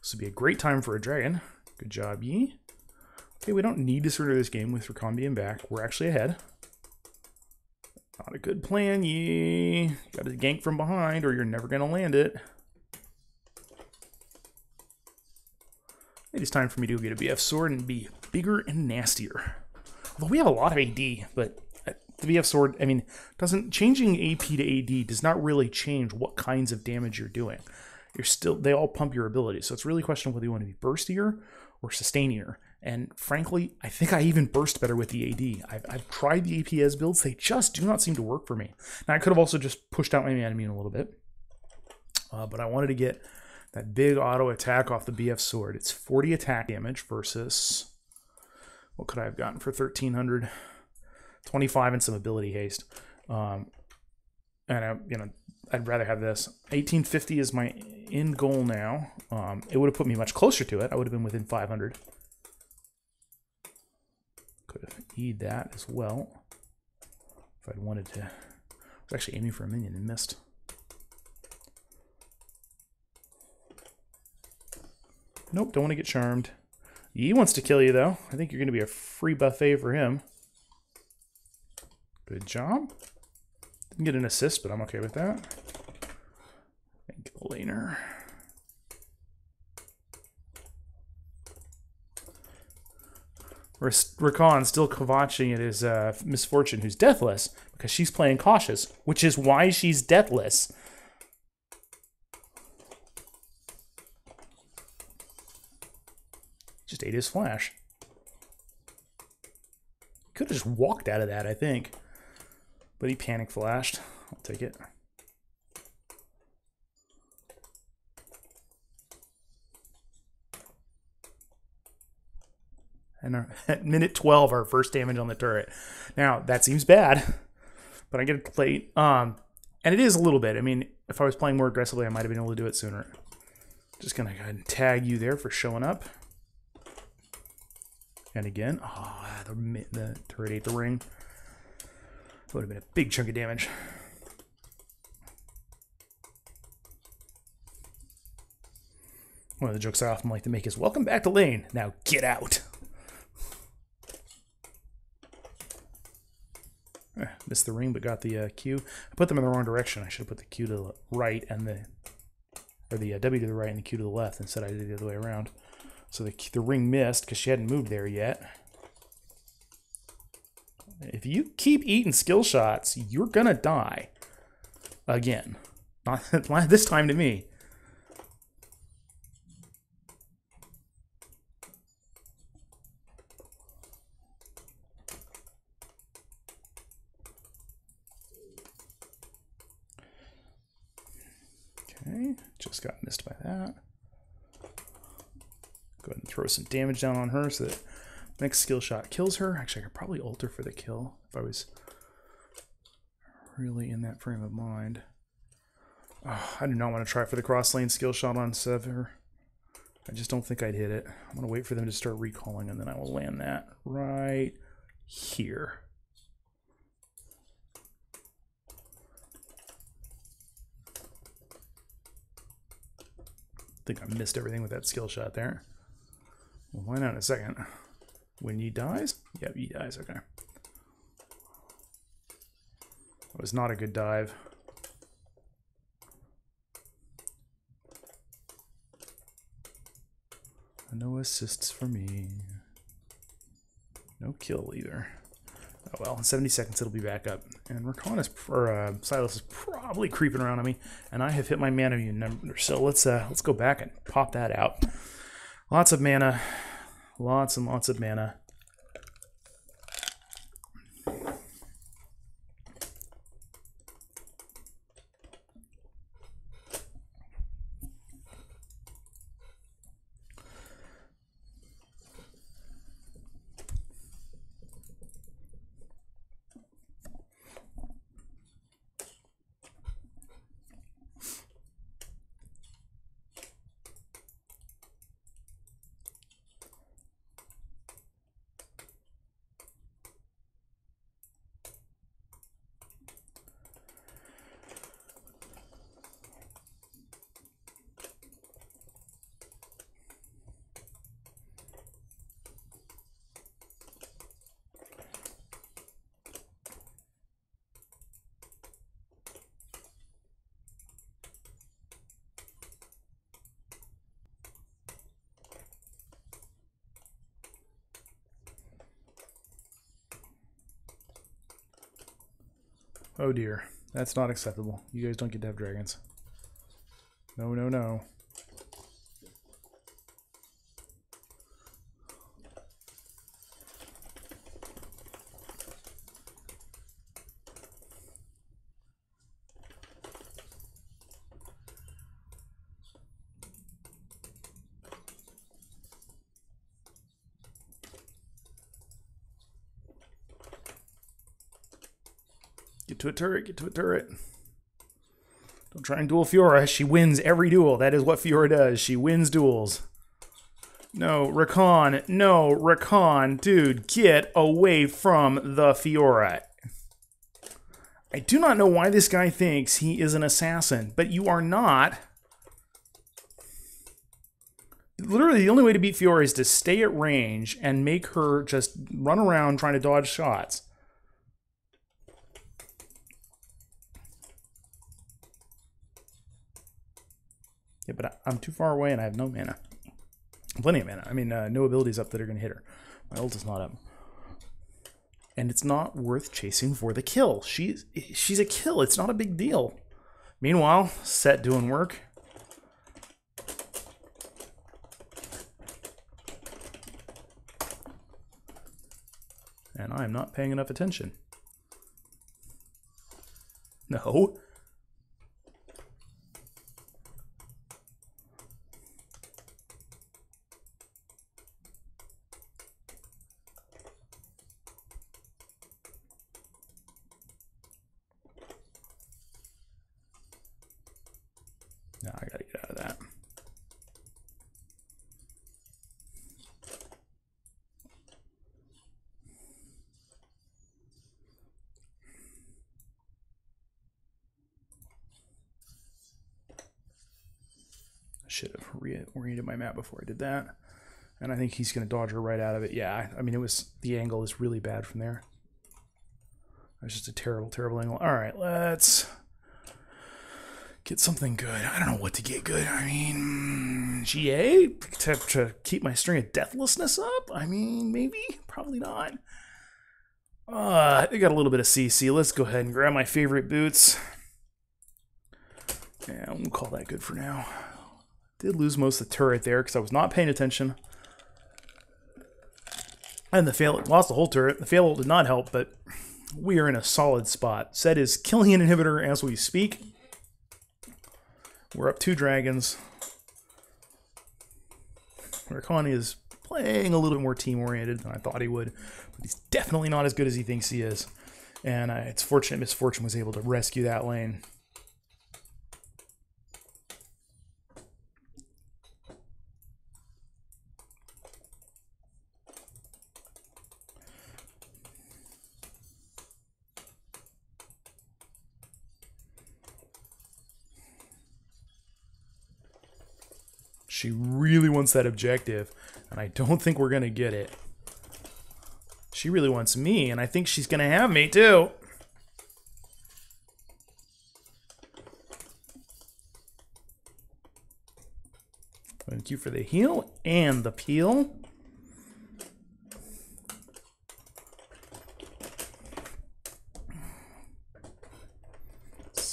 This would be a great time for a dragon. Good job, Yi. Okay, we don't need to surrender this game with Rakan being back. We're actually ahead. Not a good plan, Yi. Got to gank from behind or you're never going to land it. It is time for me to get a BF sword and be bigger and nastier. Although we have a lot of AD, but the BF sword, I mean, changing AP to AD does not really change what kinds of damage you're doing. They all pump your abilities, so it's really a question of whether you want to be burstier or sustainier. And frankly, I think I even burst better with the AD. I've tried the APS builds, they just do not seem to work for me. Now, I could have also just pushed out my mana immune a little bit, but I wanted to get that big auto attack off the BF sword. It's 40 attack damage versus, what could I have gotten for 1300? 25 and some ability haste. And I'd rather have this. 1850 is my end goal now. It would have put me much closer to it. I would have been within 500. Could have E'd that as well if I'd wanted to. I was actually aiming for a minion and missed. Nope, don't want to get charmed. Yi wants to kill you, though. I think you're going to be a free buffet for him. Good job. Didn't get an assist, but I'm okay with that. Thank you, laner. Rakan still kavaching at his misfortune, who's deathless, because she's playing cautious, which is why she's deathless. Just ate his flash. Could have just walked out of that, I think. But he panic flashed. I'll take it. And at minute 12, our first damage on the turret. Now, that seems bad, but I get a plate. And it is a little bit. I mean, if I was playing more aggressively, I might have been able to do it sooner. Just going to go ahead and tag you there for showing up. And again, the turret ate the ring. That would have been a big chunk of damage. One of the jokes I often like to make is, welcome back to lane. Now get out. Missed the ring, but got the Q. I put them in the wrong direction. I should have put the Q to the right and the W to the right and the Q to the left. Instead, I did it the other way around. So the ring missed because she hadn't moved there yet. If you keep eating skill shots, you're going to die. Again. Not this time to me. Okay, just got missed by that. Go ahead and throw some damage down on her so that next skill shot kills her. Actually, I could probably ult her for the kill if I was really in that frame of mind. Oh, I do not want to try for the cross lane skill shot on Sever. I just don't think I'd hit it. I'm going to wait for them to start recalling, and then I will land that right here. I think I missed everything with that skill shot there. Well, why not in a second? When Yi dies? Yep, Yi dies, okay. That was not a good dive. No assists for me. No kill either. Oh well, in 70 seconds it'll be back up. And Rakan is, or Silas is probably creeping around on me, and I have hit my mana number. So let's go back and pop that out. Lots of mana, lots and lots of mana. Oh dear, that's not acceptable. You guys don't get to have dragons. No, no, no. Get to a turret, get to a turret. Don't try and duel Fiora. She wins every duel. That is what Fiora does. She wins duels. No, Rakan. No, Rakan. Dude, get away from the Fiora. I do not know why this guy thinks he is an assassin, but you are not. Literally, the only way to beat Fiora is to stay at range and make her just run around trying to dodge shots. Yeah, but I'm too far away and I have no mana. Plenty of mana. I mean, no abilities up that are going to hit her. My ult is not up. And it's not worth chasing for the kill. She's a kill. It's not a big deal. Meanwhile, Set doing work. And I'm not paying enough attention. No. No, I gotta get out of that. I should have reoriented my map before I did that. And I think he's going to dodge her right out of it. Yeah, I mean, the angle is really bad from there. That's just a terrible, terrible angle. All right, let's get something good. I don't know what to get good. I mean, GA to keep my string of deathlessness up? I mean, maybe, probably not. They got a little bit of CC. Let's go ahead and grab my favorite boots. Yeah, we'll call that good for now. Did lose most of the turret there because I was not paying attention. And the fail lost the whole turret. The fail did not help, but we are in a solid spot. Set is killing an inhibitor as we speak. We're up 2 dragons. Rakan is playing a little bit more team-oriented than I thought he would. But he's definitely not as good as he thinks he is. And it's fortunate Misfortune was able to rescue that lane. She really wants that objective, and I don't think we're going to get it. She really wants me, and I think she's gonna have me too. Thank you for the heal and the peel.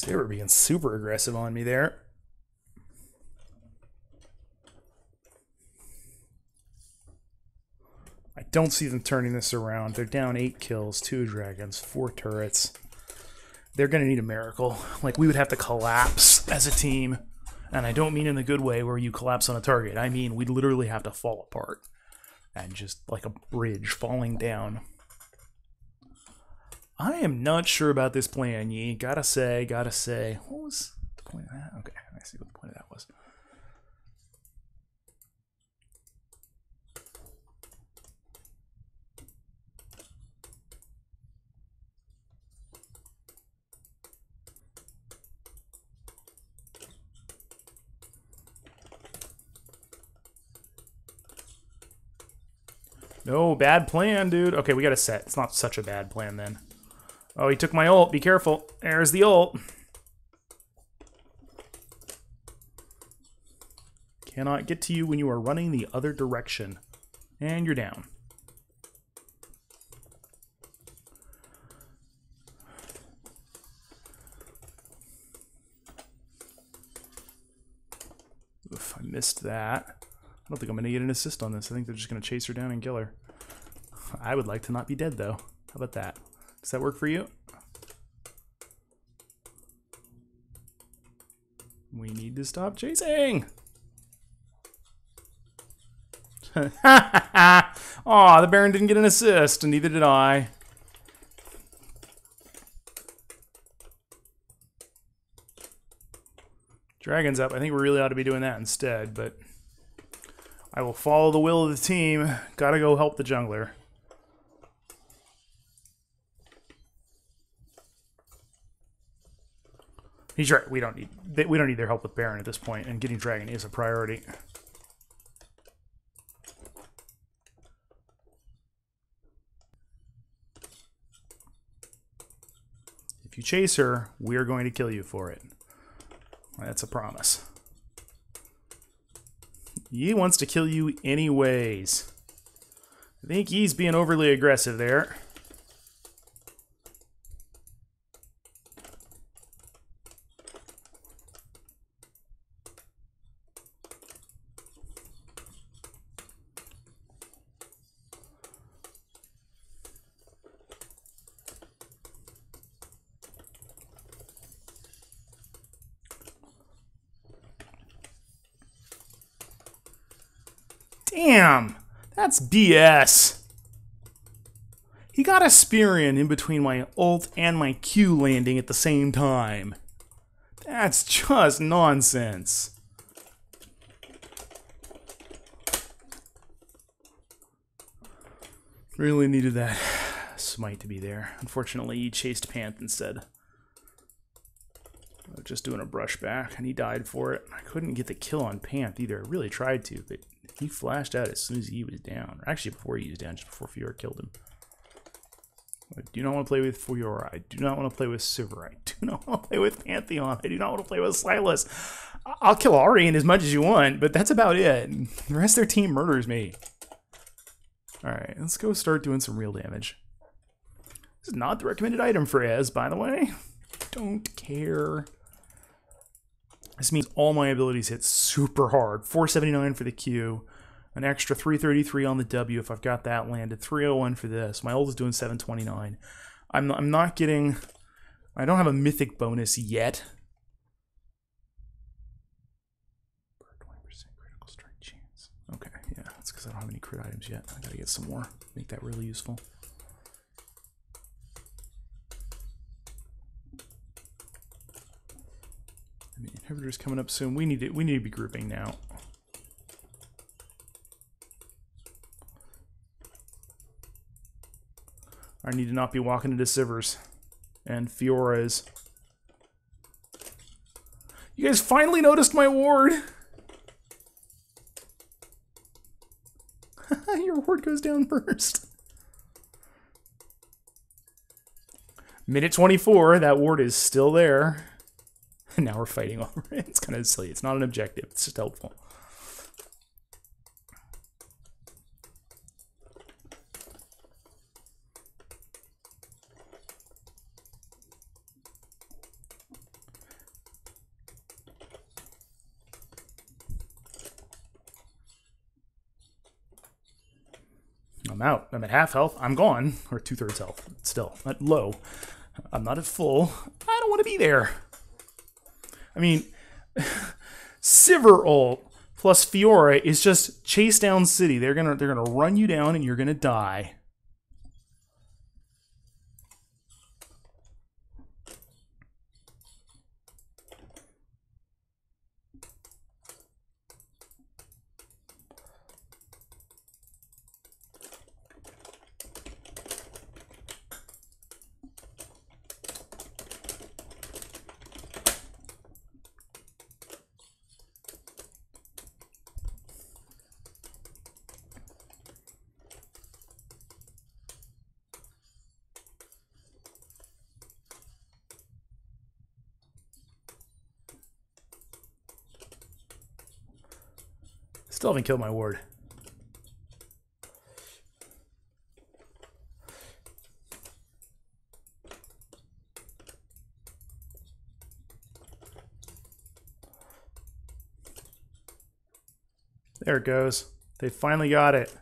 They were being super aggressive on me there. I don't see them turning this around. They're down 8 kills, 2 dragons, 4 turrets. They're going to need a miracle. Like, we would have to collapse as a team. And I don't mean in the good way where you collapse on a target. I mean, we'd literally have to fall apart. And just like a bridge falling down. I am not sure about this plan, Yi. Gotta say. What was the point of that? Okay, I see what the point of that was. No, bad plan, dude. Okay, we got a set. It's not such a bad plan then. Oh, he took my ult. Be careful. There's the ult. Cannot get to you when you are running the other direction. And you're down. Oof, I missed that. I don't think I'm going to get an assist on this. I think they're just going to chase her down and kill her. I would like to not be dead, though. How about that? Does that work for you? We need to stop chasing! Aw, the Baron didn't get an assist, and neither did I. Dragon's up. I think we really ought to be doing that instead, but I will follow the will of the team. Gotta go help the jungler. He's right. We don't need their help with Baron at this point, and getting Dragon is a priority. If you chase her, we're going to kill you for it. That's a promise. Yi wants to kill you anyways. I think Yi's being overly aggressive there. Damn, that's BS. He got a spear in between my ult and my Q landing at the same time. That's just nonsense. Really needed that smite to be there. Unfortunately, he chased Panth instead. Just doing a brush back, and he died for it. I couldn't get the kill on Panth either. I really tried to, but he flashed out as soon as he was down. Or actually, before he was down, just before Fiora killed him. I do not want to play with Fiora. I do not want to play with Sivir. I do not want to play with Pantheon. I do not want to play with Sylas. I'll kill Aurian as much as you want, but that's about it. The rest of their team murders me. Alright, let's go start doing some real damage. This is not the recommended item for Ez, by the way. Don't care. This means all my abilities hit super hard. 479 for the Q. An extra 333 on the W if I've got that landed. 301 for this. My ult is doing 729. I'm not getting... I don't have a mythic bonus yet. 20% critical strike chance. Okay, yeah. That's because I don't have any crit items yet. I gotta get some more. Make that really useful. I mean, inhibitor's coming up soon. We need to be grouping now. I need to not be walking into Sivers and Fiora's. You guys finally noticed my ward. Your ward goes down first. Minute 24, that ward is still there. And now we're fighting over it. It's kind of silly. It's not an objective. It's just helpful. I'm out. I'm at half health. I'm gone. Or 2/3 health. Still, at low. I'm not at full. I don't want to be there. I mean, Sivir ult plus Fiora is just chase down City. They're gonna run you down and you're gonna die. Still haven't killed my ward. There it goes. They finally got it.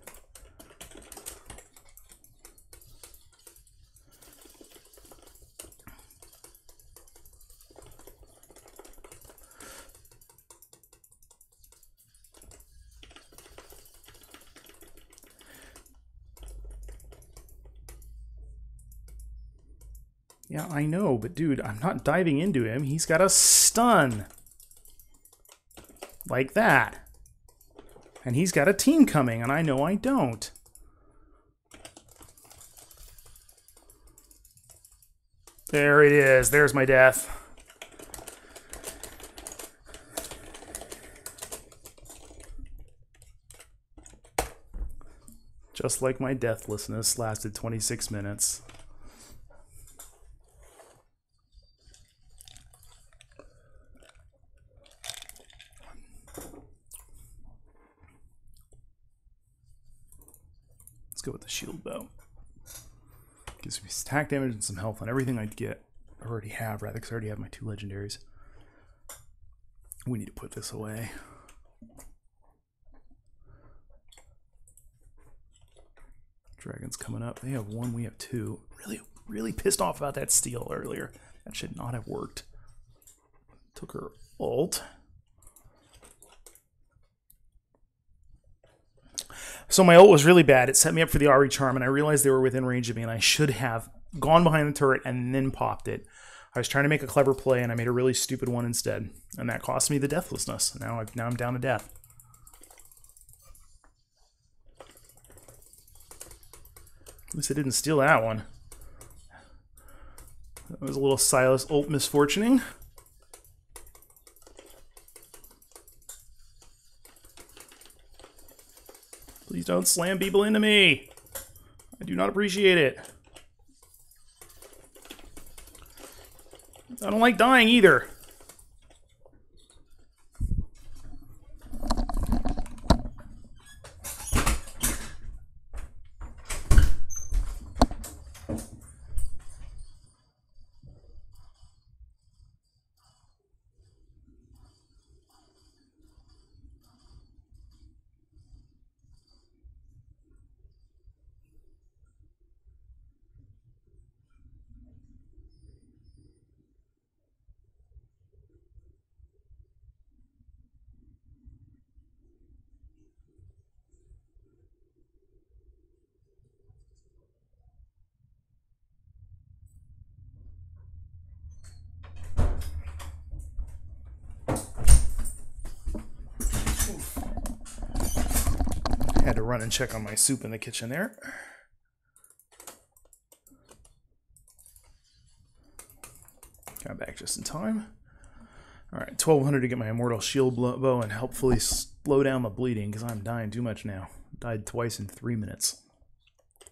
Yeah, I know, but dude, I'm not diving into him. He's got a stun. Like that. And he's got a team coming, and I know I don't. There it is. There's my death. Just like my deathlessness lasted 26 minutes. Let's go with the shield bow. Gives me attack damage and some health on everything I'd get. I already have, rather, because I already have my 2 legendaries. We need to put this away. Dragon's coming up. They have 1, we have 2. Really pissed off about that steal earlier. That should not have worked. Took her ult. So my ult was really bad. It set me up for the Ahri Charm, and I realized they were within range of me, and I should have gone behind the turret and then popped it. I was trying to make a clever play, and I made a really stupid one instead. And that cost me the deathlessness. Now I'm down to death. At least I didn't steal that one. That was a little Sylas ult misfortuning. Please don't slam people into me. I do not appreciate it. I don't like dying either. Had to run and check on my soup in the kitchen there. Got back just in time. Alright, 1200 to get my Immortal Shield bow and helpfully slow down the bleeding because I'm dying too much now. Died twice in 3 minutes.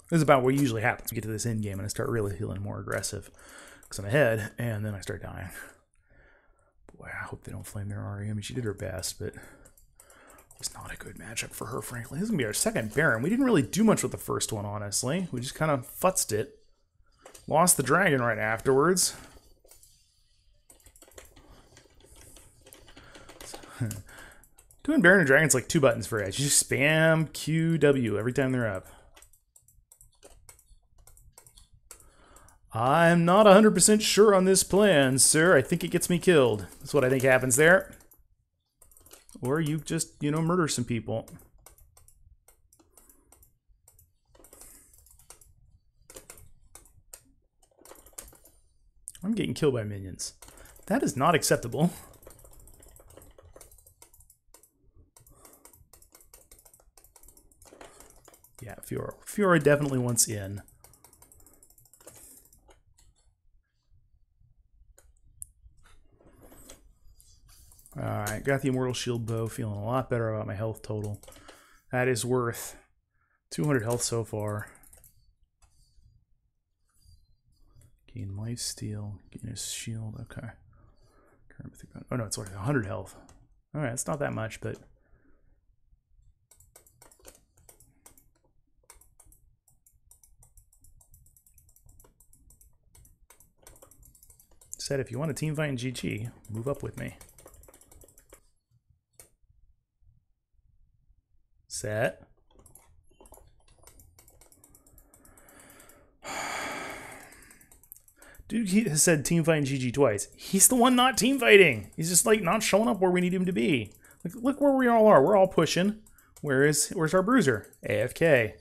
This is about what usually happens. We get to this end game and I start really feeling more aggressive. because I'm ahead, and then I start dying. Boy, I hope they don't flame their Ahri. I mean, she did her best, but it's not a good matchup for her, frankly. This is going to be our second Baron. We didn't really do much with the first one, honestly. We just kind of futzed it. Lost the dragon right afterwards. Doing Baron and Dragon's like 2 buttons for edge. You just spam QW every time they're up. I'm not 100% sure on this plan, sir. I think it gets me killed. That's what I think happens there. Or you just, you know, murder some people. I'm getting killed by minions. That is not acceptable. Yeah, Fiora. Fiora definitely wants in. Alright, got the Immortal Shield Bow, feeling a lot better about my health total. That is worth 200 health so far. Gain lifesteal, gain his shield, okay. Oh no, it's like 100 health. Alright, it's not that much, but... Said if you want a team fight in GG, move up with me. Set. Dude, he has said team fighting GG twice. He's the one not team fighting. He's just like not showing up where we need him to be. Like, look where we all are. We're all pushing. Where's our bruiser? AFK.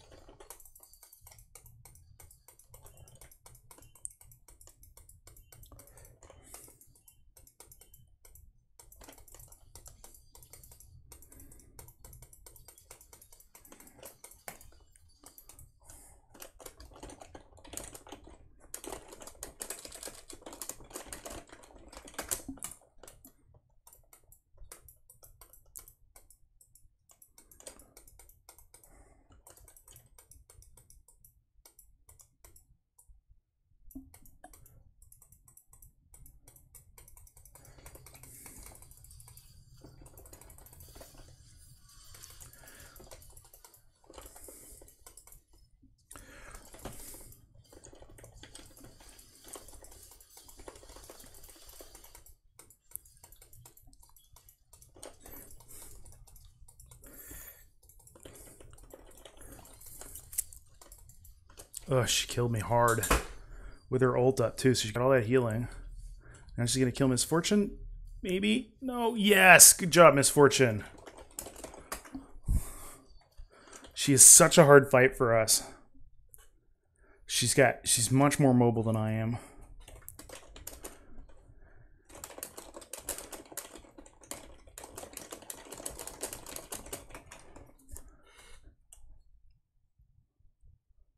Oh, she killed me hard with her ult up too, so she got all that healing. Now she's gonna kill Miss Fortune? Maybe? No. Yes! Good job, Miss Fortune. She is such a hard fight for us. She's much more mobile than I am.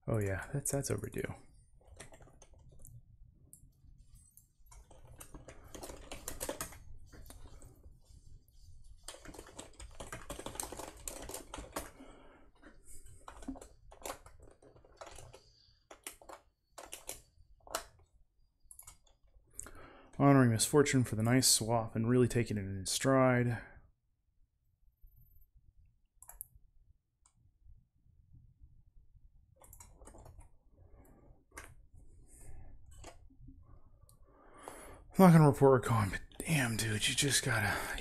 Oh yeah, that's overdue. Honoring Miss Fortune for the nice swap and really taking it in his stride. I'm not gonna report recon, but damn, dude, you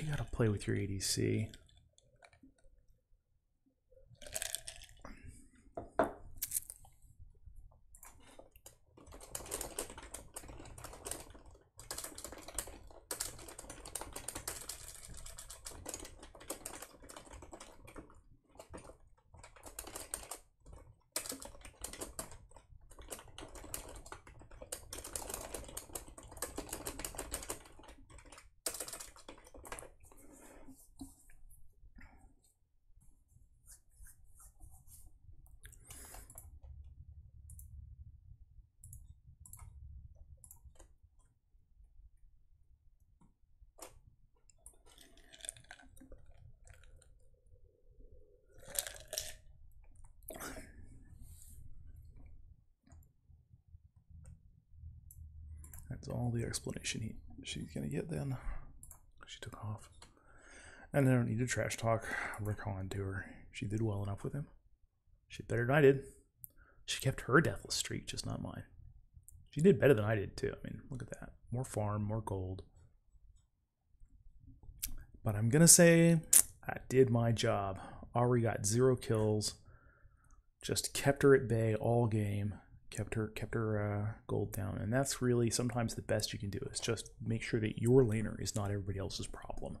gotta play with your ADC. That's all the explanation she's gonna get then. She took off. And I don't need to trash talk Rakan to her. She did well enough with him. She did better than I did. She kept her deathless streak, just not mine. She did better than I did too. I mean, look at that. More farm, more gold. But I'm gonna say I did my job. Ahri got 0 kills. Just kept her at bay all game. Kept her gold down, and that's really sometimes the best you can do is just make sure that your laner is not everybody else's problem.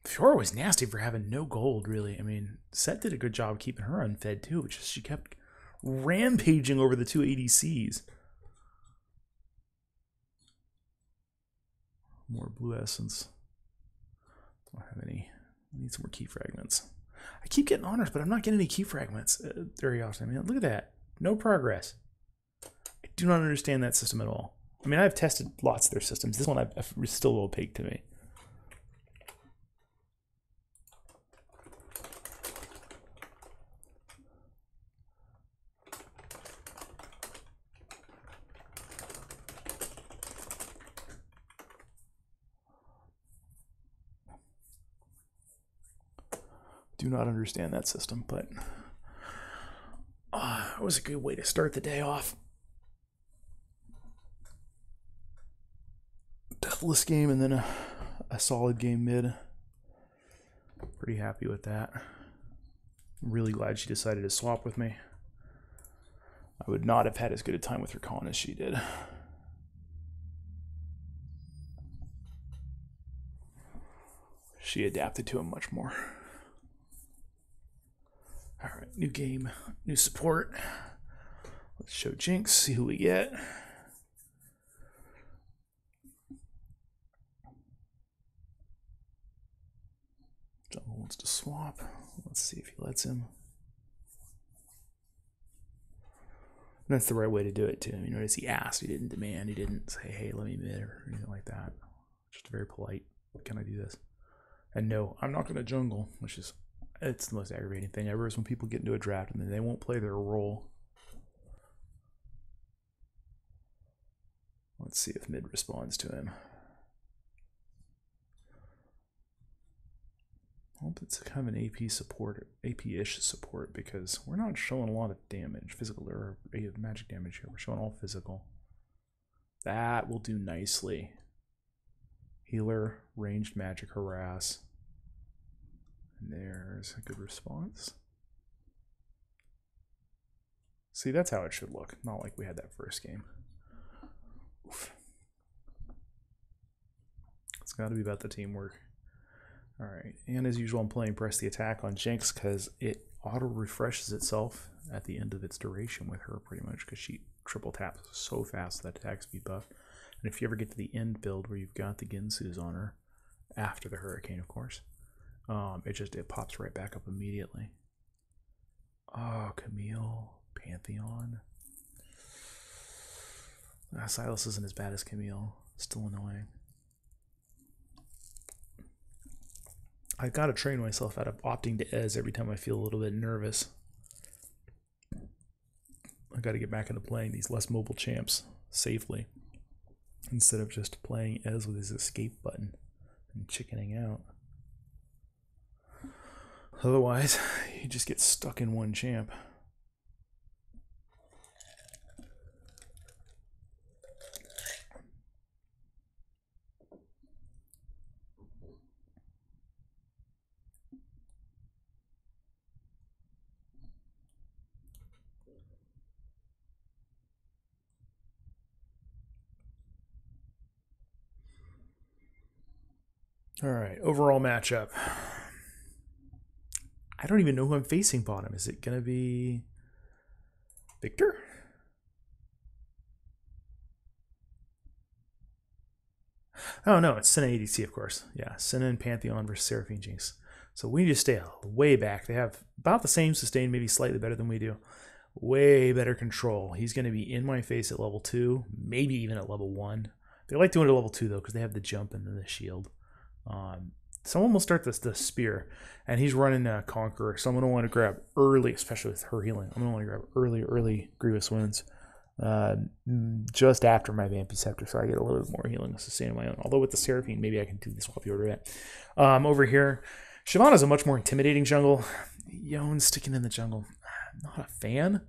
Fiora was nasty for having no gold, really. I mean, Sett did a good job keeping her unfed too, which is she kept rampaging over the 2 ADCs. More blue essence. Don't have any. I need some more key fragments. I keep getting honors, but I'm not getting any key fragments very often. I mean, look at that. No progress. I do not understand that system at all. I mean, I've tested lots of their systems. This one is still opaque to me. Do not understand that system, but it was a good way to start the day off. Deathless game and then a solid game mid. Pretty happy with that. I'm really glad she decided to swap with me. I would not have had as good a time with Rakan as she did. She adapted to him much more. All right, new game, new support. Let's show Jinx, see who we get. Jungle wants to swap. Let's see if he lets him. And that's the right way to do it too. You notice he asked, he didn't demand, he didn't say, hey, let me mid or anything like that. Just very polite. Can I do this? And no, I'm not going to jungle, which is, it's the most aggravating thing ever is when people get into a draft and then they won't play their role. Let's see if mid responds to him. I hope it's kind of an AP support, AP-ish support, because we're not showing a lot of damage, physical or magic damage here. We're showing all physical. That will do nicely. Healer, ranged magic harass. And there's a good response. See, that's how it should look. Not like we had that first game. Oof. It's got to be about the teamwork. All right, and as usual, I'm playing Press the Attack on Jinx because it auto-refreshes itself at the end of its duration with her, pretty much, because she triple taps so fast that attack speed buff. And if you ever get to the end build where you've got the Ginsu's on her, after the Hurricane, of course, it pops right back up immediately. Oh, Camille, Pantheon. Sylas isn't as bad as Camille. Still annoying. I've got to train myself out of opting to Ez every time I feel a little bit nervous. I got to get back into playing these less mobile champs safely instead of just playing Ez with his escape button and chickening out. Otherwise, you just get stuck in one champ. All right, overall matchup. I don't even know who I'm facing bottom. Is it going to be Victor? Oh, no, it's Senna ADC, of course. Yeah, Senna and Pantheon versus Seraphine Jinx. So we need to stay way back. They have about the same sustain, maybe slightly better than we do. Way better control. He's going to be in my face at level 2, maybe even at level 1. They like doing it at level 2, though, because they have the jump and then the shield. Someone will start the spear, and he's running Conqueror, so I'm going to want to grab early, especially with her healing. I'm going to want to grab early Grievous Wounds. just after my Vampy Scepter, so I get a little bit more healing and sustain on my own. Although with the Seraphine, maybe I can do this while the order it. Over here, Shyvana's a much more intimidating jungle. Yone sticking in the jungle. I'm not a fan.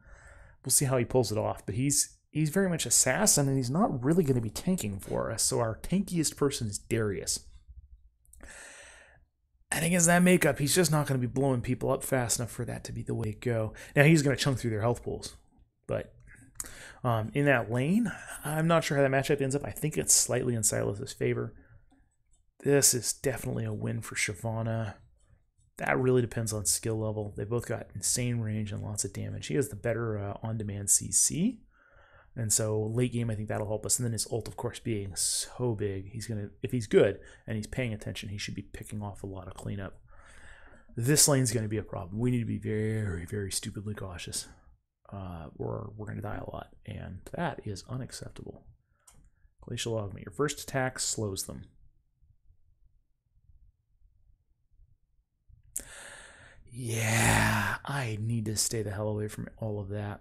We'll see how he pulls it off, but he's very much assassin, and he's not really going to be tanking for us. So our tankiest person is Darius. And against that makeup, he's just not going to be blowing people up fast enough for that to be the way to go. Now, he's going to chunk through their health pools. But in that lane, I'm not sure how that matchup ends up. I think it's slightly in Sylas's favor. This is definitely a win for Shyvana. That really depends on skill level. They both got insane range and lots of damage. He has the better on-demand CC. And so late game, I think that'll help us. And then his ult, of course, being so big, he's gonna, if he's good and he's paying attention, he should be picking off a lot of cleanup. This lane's going to be a problem. We need to be very, very stupidly cautious. Or we're going to die a lot. And that is unacceptable. Glacial Augment. Your first attack slows them. Yeah, I need to stay the hell away from all of that.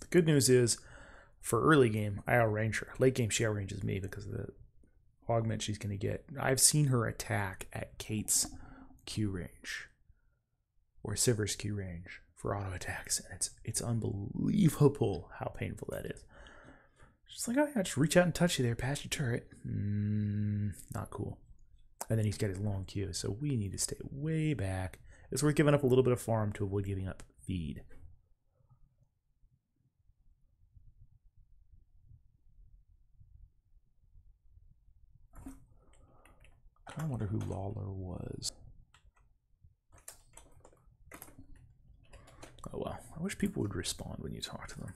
The good news is, for early game, I outrange her. Late game, she outranges me because of the augment she's going to get. I've seen her attack at Kate's Q range, or Sivir's Q range for auto attacks, and it's unbelievable how painful that is. Just like, oh yeah, just reach out and touch you there, past your turret. Not cool. And then he's got his long Q, so we need to stay way back. It's worth giving up a little bit of farm to avoid giving up feed. I wonder who Lawler was. Oh well, I wish people would respond when you talk to them.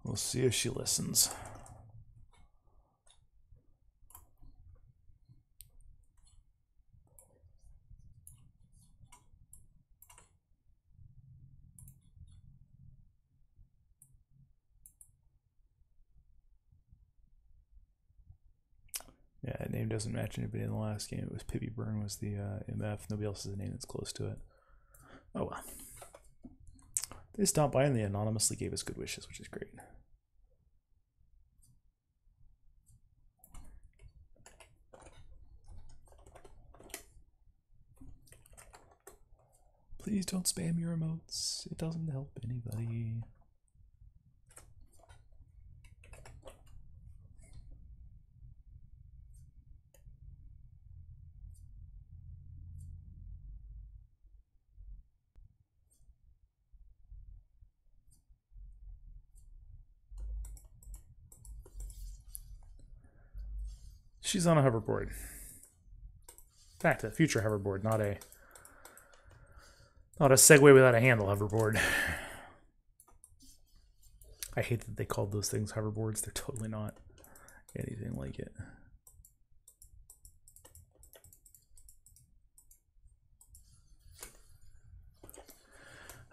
We'll see if she listens. Yeah, that name doesn't match anybody in the last game. It was Pibby Burn was the MF. Nobody else has a name that's close to it. Oh well. They stopped by and they anonymously gave us good wishes, which is great. Please don't spam your emotes. It doesn't help anybody. She's on a hoverboard. In fact, a future hoverboard, not a Segway without a handle hoverboard. I hate that they called those things hoverboards. They're totally not anything like it.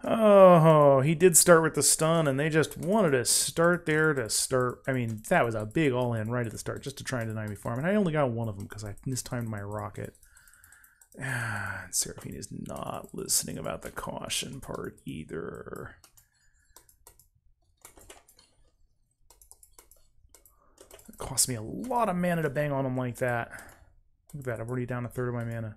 Oh, he did start with the stun, and they just wanted to start there to start. I mean, that was a big all-in right at the start, just to try and deny me farm. And I only got one of them because I mistimed my rocket. Seraphine is not listening about the caution part either. It cost me a lot of mana to bang on him like that. Look at that, I'm already down a third of my mana.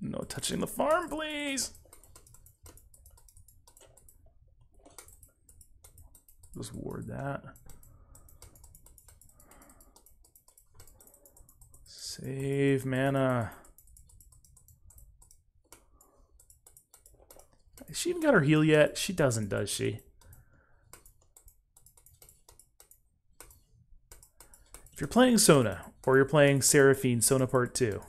No touching the farm, please! Just ward that. Save mana. Has she even got her heal yet? She doesn't, does she? If you're playing Sona, or you're playing Seraphine Sona Part 2,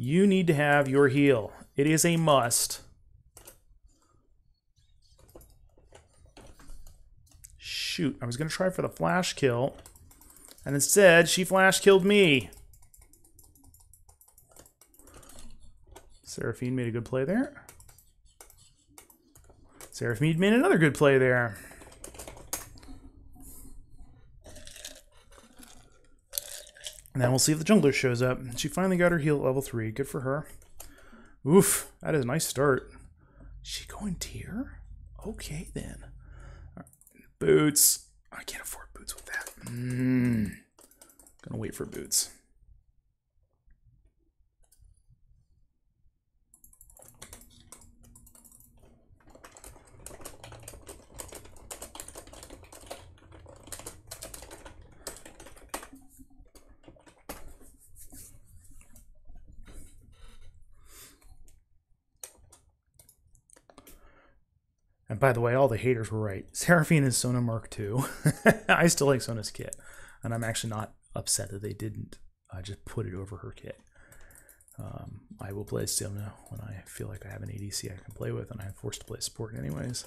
You need to have your heal. It is a must. Shoot, I was going to try for the flash kill. And instead, she flash killed me. Seraphine made a good play there. Seraphine made another good play there. And then we'll see if the jungler shows up. She finally got her heal at level 3. Good for her. Oof, that is a nice start. Is she going tier? Okay, then. Right. Boots. I can't afford boots with that. Gonna wait for boots. And by the way, all the haters were right. Seraphine is Sona Mark II. I still like Sona's kit. And I'm actually not upset that they didn't just put it over her kit. I will play Sona when I feel like I have an ADC I can play with, and I'm forced to play support anyways.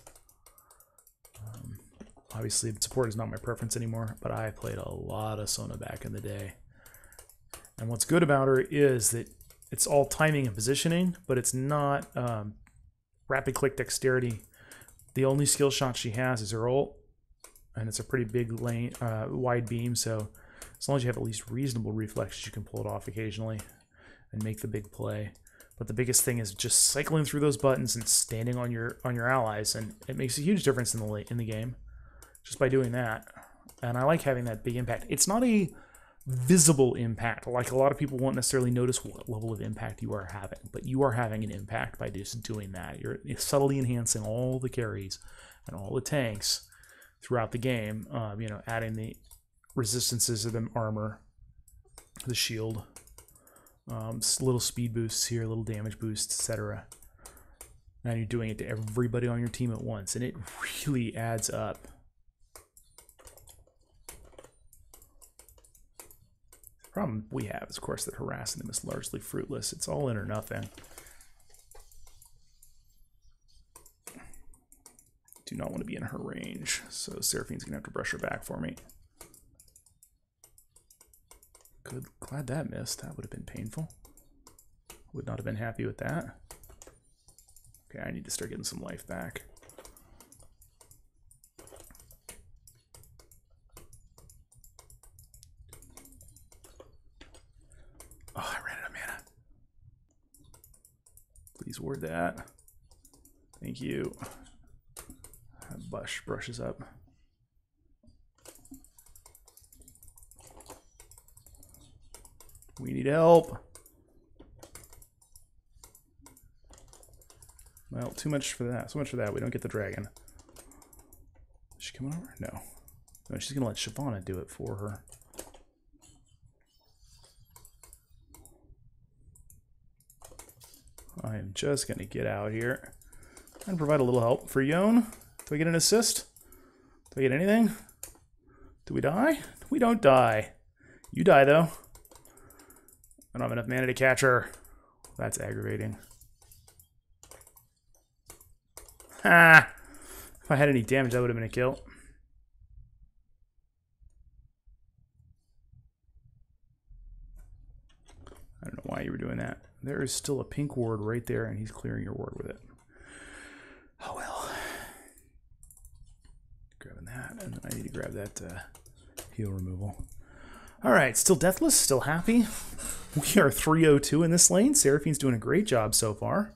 Obviously, support is not my preference anymore, but I played a lot of Sona back in the day. And what's good about her is that it's all timing and positioning, but it's not rapid click dexterity. The only skill shot she has is her ult, and it's a pretty big lane, wide beam, so as long as you have at least reasonable reflexes, you can pull it off occasionally and make the big play. But the biggest thing is just cycling through those buttons and standing on your allies, and it makes a huge difference in the game just by doing that. And I like having that big impact. It's not a visible impact. Like, a lot of people won't necessarily notice what level of impact you are having, but you are having an impact by just doing that. You're subtly enhancing all the carries and all the tanks throughout the game. You know, adding the resistances of the armor, the shield, little speed boosts here, little damage boosts, etc. And you're doing it to everybody on your team at once, and it really adds up. The problem we have is, of course, that harassing them is largely fruitless. It's all in or nothing. Do not want to be in her range, so Seraphine's gonna have to brush her back for me. Good, glad that missed. That would have been painful. Would not have been happy with that. Okay, I need to start getting some life back. Oh, I ran out of mana. Please ward that. Thank you. Bush brushes up. We need help. Well, too much for that. So much for that. We don't get the dragon. Is she coming over? No. No, she's gonna let Shyvana do it for her. I am just gonna get out here and provide a little help for Yone. Do I get an assist? Do I get anything? Do we die? We don't die. You die, though. I don't have enough mana to catch her. That's aggravating. Ha! If I had any damage, that would have been a kill. I don't know why you were doing that. There is still a pink ward right there, and he's clearing your ward with it. Oh well. Grabbing that, and then I need to grab that heal removal. Alright, still deathless, still happy. We are 302 in this lane. Seraphine's doing a great job so far.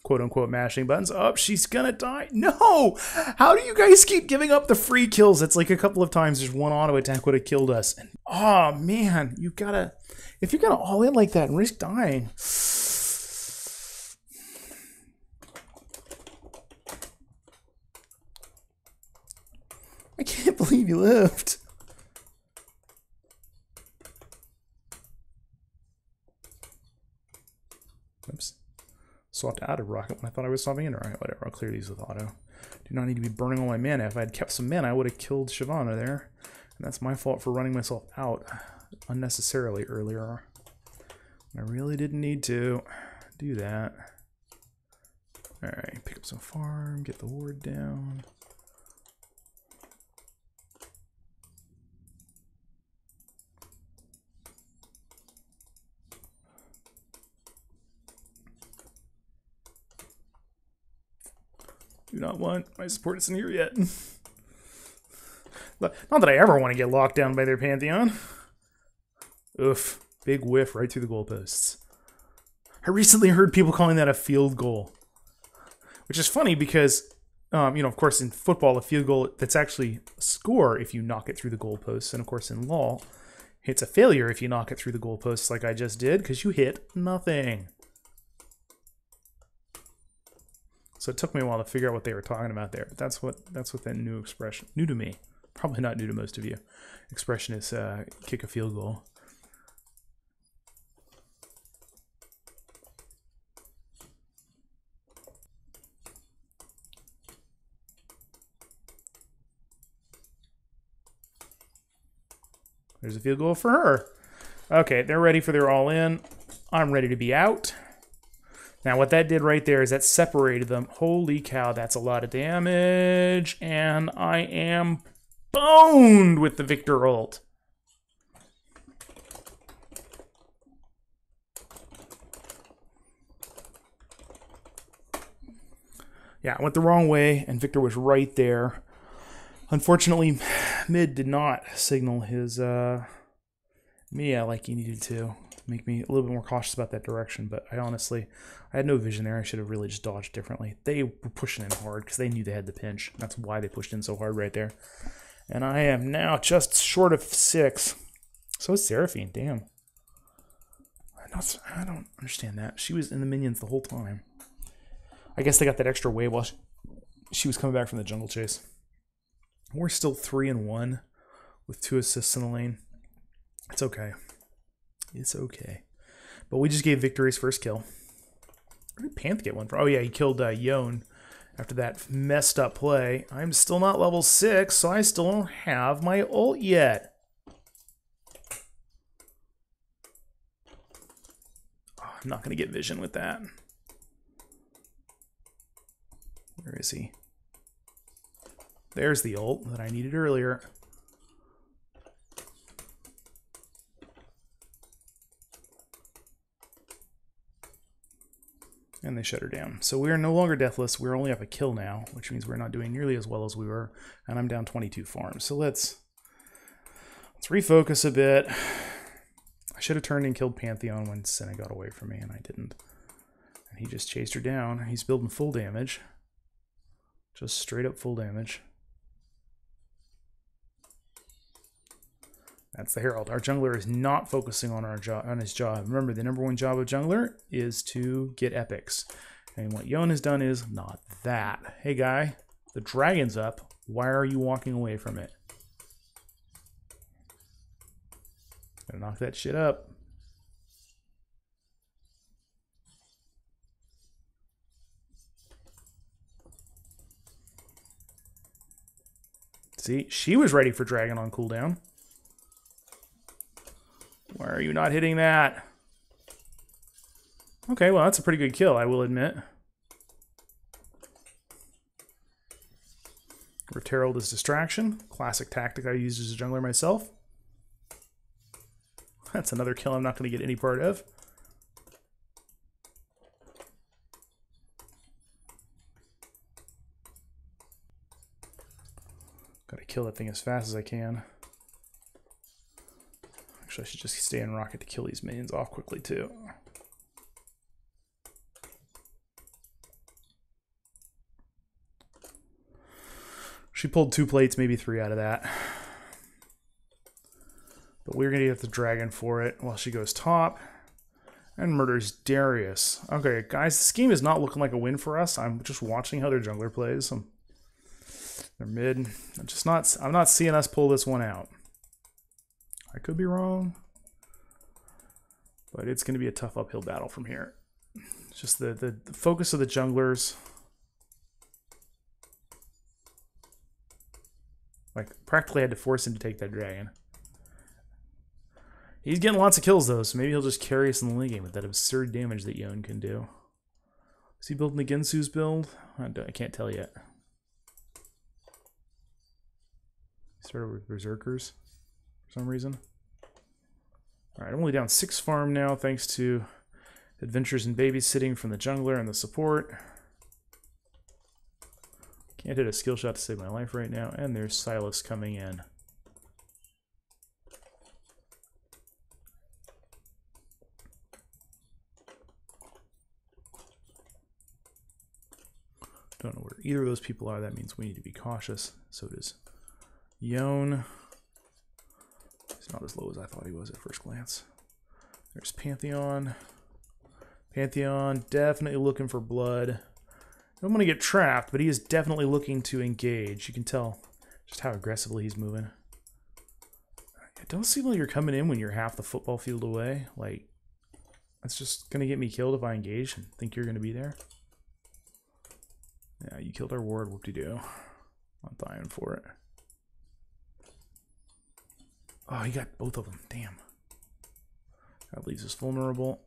Quote-unquote mashing buttons. Oh, she's gonna die. No! How do you guys keep giving up the free kills? It's like a couple of times just one auto attack would have killed us. And, oh, man. You gotta... If you're gonna all in like that and risk dying... I can't believe you lived. Oops. Swapped out of rocket when I thought I was swapping in. Alright, whatever. I'll clear these with auto. Do not need to be burning all my mana. If I had kept some mana, I would have killed Shyvana there. And that's my fault for running myself out unnecessarily earlier. I really didn't need to do that. Alright, pick up some farm, get the ward down. Do not want my support isn't here yet. Not that I ever want to get locked down by their Pantheon. Oof. Big whiff right through the goalposts. I recently heard people calling that a field goal. Which is funny because, you know, of course in football, a field goal, that's actually a score if you knock it through the goalposts. And of course in law, it's a failure if you knock it through the goalposts like I just did because you hit nothing. So it took me a while to figure out what they were talking about there. But that's what that new expression, new to me, probably not new to most of you, expression is kick a field goal. There's a field goal for her. Okay, they're ready for their all-in. I'm ready to be out. Now, what that did right there is that separated them. Holy cow, that's a lot of damage. And I am boned with the Victor ult. Yeah, I went the wrong way, and Victor was right there. Unfortunately, mid did not signal his Mia like he needed to. Make me a little bit more cautious about that direction, but I had no vision there. I should have really just dodged differently. They were pushing in hard because they knew they had the pinch. That's why they pushed in so hard right there. And I am now just short of 6. So is Seraphine, damn. I don't understand that. She was in the minions the whole time. I guess they got that extra wave while she was coming back from the jungle chase. We're still 3-1 with 2 assists in the lane. It's okay. It's okay. But we just gave Victor his first kill. Where did Panth get one from? Oh yeah, he killed Yone after that messed up play. I'm still not level 6, so I still don't have my ult yet. Oh, I'm not going to get vision with that. Where is he? There's the ult that I needed earlier. And they shut her down. So we are no longer deathless. We're only up a kill now, which means we're not doing nearly as well as we were. And I'm down 22 farms. So let's refocus a bit. I should have turned and killed Pantheon when Senna got away from me, and I didn't. And he just chased her down. He's building full damage. Just straight up full damage. That's the Herald. Our jungler is not focusing on his job. Remember, the #1 job of jungler is to get epics. And what Yone has done is not that. Hey guy, the dragon's up. Why are you walking away from it? Gotta knock that shit up. See, she was ready for dragon on cooldown. Why are you not hitting that? Okay, well, that's a pretty good kill, I will admit. Rift Herald is distraction. Classic tactic I used as a jungler myself. That's another kill I'm not going to get any part of. Gotta kill that thing as fast as I can. Actually, I should just stay in rocket to kill these minions off quickly, too. She pulled 2 plates, maybe 3 out of that. But we're going to get the dragon for it while she goes top and murders Darius. Okay, guys, this game is not looking like a win for us. I'm just watching how their jungler plays. They're mid. I'm not seeing us pull this one out. I could be wrong, but it's going to be a tough uphill battle from here. It's just the focus of the junglers. Like, practically had to force him to take that dragon. He's getting lots of kills, though, so maybe he'll just carry us in the late game with that absurd damage that Yon can do. Is he building the Gensu's build? I can't tell yet. Started with Berserkers for some reason. Alright, I'm only down 6 farm now, thanks to Adventures in Babysitting from the jungler and the support. Can't hit a skill shot to save my life right now, and there's Sylas coming in. Don't know where either of those people are. That means we need to be cautious. So does Yon. He's not as low as I thought he was at first glance. There's Pantheon. Pantheon definitely looking for blood. I don't want to get trapped, but he is definitely looking to engage. You can tell just how aggressively he's moving. It don't seem like you're coming in when you're half the football field away. Like, that's just going to get me killed if I engage and think you're going to be there. Yeah, you killed our ward, whoop-de-doo. I'm dying for it. Oh, he got both of them, damn. That leaves us vulnerable.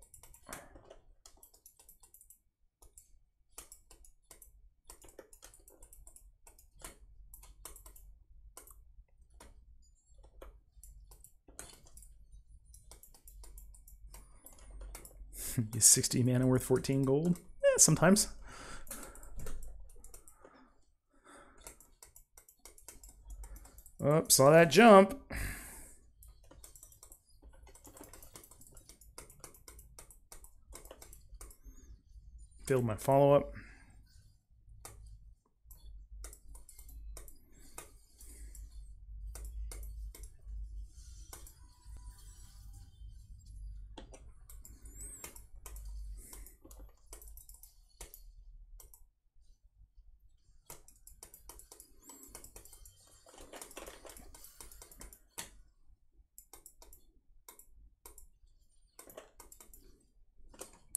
Is 60 mana worth 14 gold? Yeah, sometimes. Oh, saw that jump. Failed my follow-up.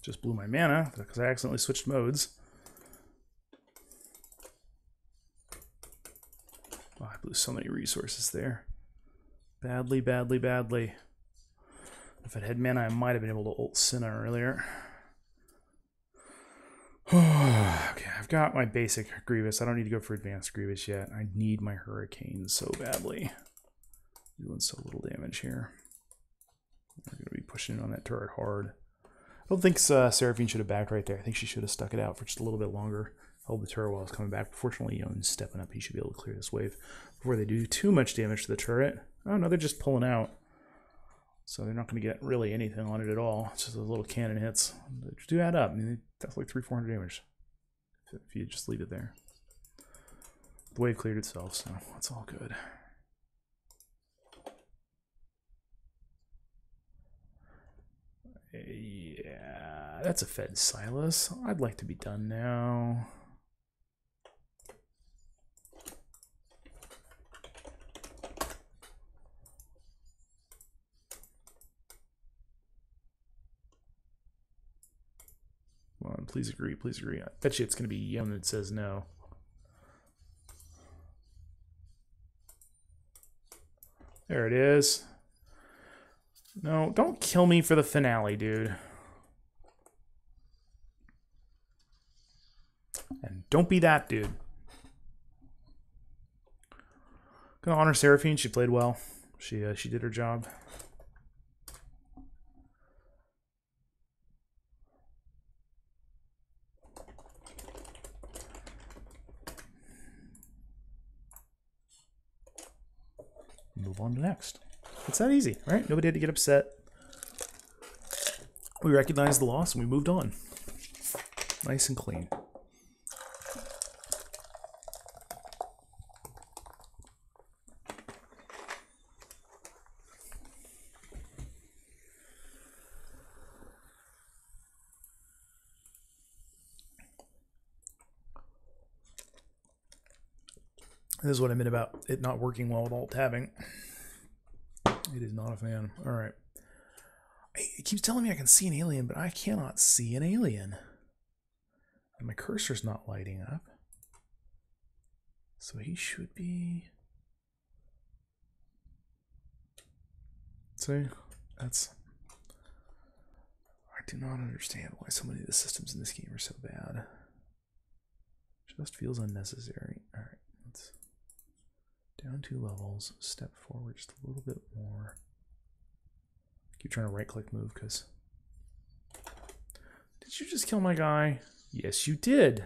Just blew my mana because I accidentally switched modes. Oh, I blew so many resources there. Badly, badly, badly. If I'd had mana, I might have been able to ult Senna earlier. Okay, I've got my basic Grievous. I don't need to go for advanced Grievous yet. I need my Hurricane so badly. Doing so little damage here. We're going to be pushing on that turret hard. I don't think Seraphine should have backed right there. I think she should have stuck it out for just a little bit longer. Held the turret while it's coming back. Fortunately, Yon's stepping up. He should be able to clear this wave before they do too much damage to the turret. Oh no, they're just pulling out. So they're not going to get really anything on it at all. It's just those little cannon hits. They do add up. I mean, that's like 300-400 damage if you just leave it there. The wave cleared itself, so that's all good. Yeah, that's a fed Sylas. I'd like to be done now. Come on, please agree, please agree. I bet you it's going to be Yon that says no. There it is. No, don't kill me for the finale, dude. And don't be that dude. Gonna honor Seraphine. She played well. She did her job. Move on to next. It's that easy, right? Nobody had to get upset. We recognized the loss and we moved on. Nice and clean. This is what I meant about it not working well with alt-tabbing. It is not a fan. All right. It keeps telling me I can see an alien, but I cannot see an alien. And my cursor's not lighting up. So he should be... See? That's... I do not understand why so many of the systems in this game are so bad. Just feels unnecessary. Alright, let's... Down 2 levels, step forward just a little bit more. Keep trying to right-click move, because... Did you just kill my guy? Yes, you did.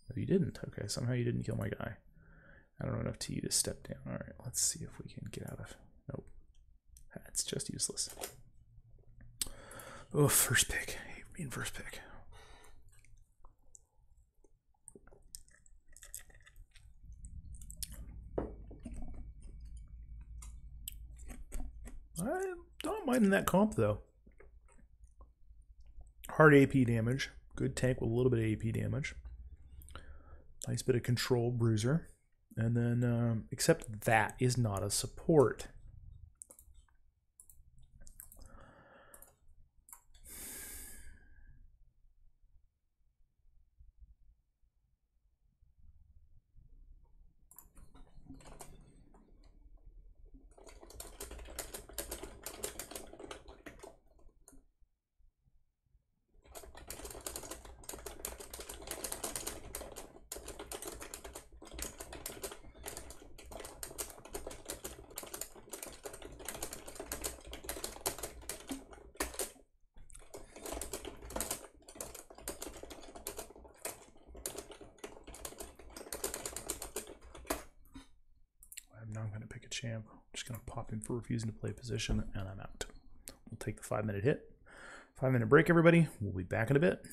No, you didn't. Okay, somehow you didn't kill my guy. I don't know enough to you to step down. Alright, let's see if we can get out of... Nope. That's just useless. Oh, first pick. I hate being first pick. I'm not minding that comp, though. Hard AP damage. Good tank with a little bit of AP damage. Nice bit of control bruiser. And then, except that is not a support. Now I'm going to pick a champ. I'm just going to pop in for refusing to play position, and I'm out. We'll take the 5-minute hit. 5-minute break, everybody. We'll be back in a bit.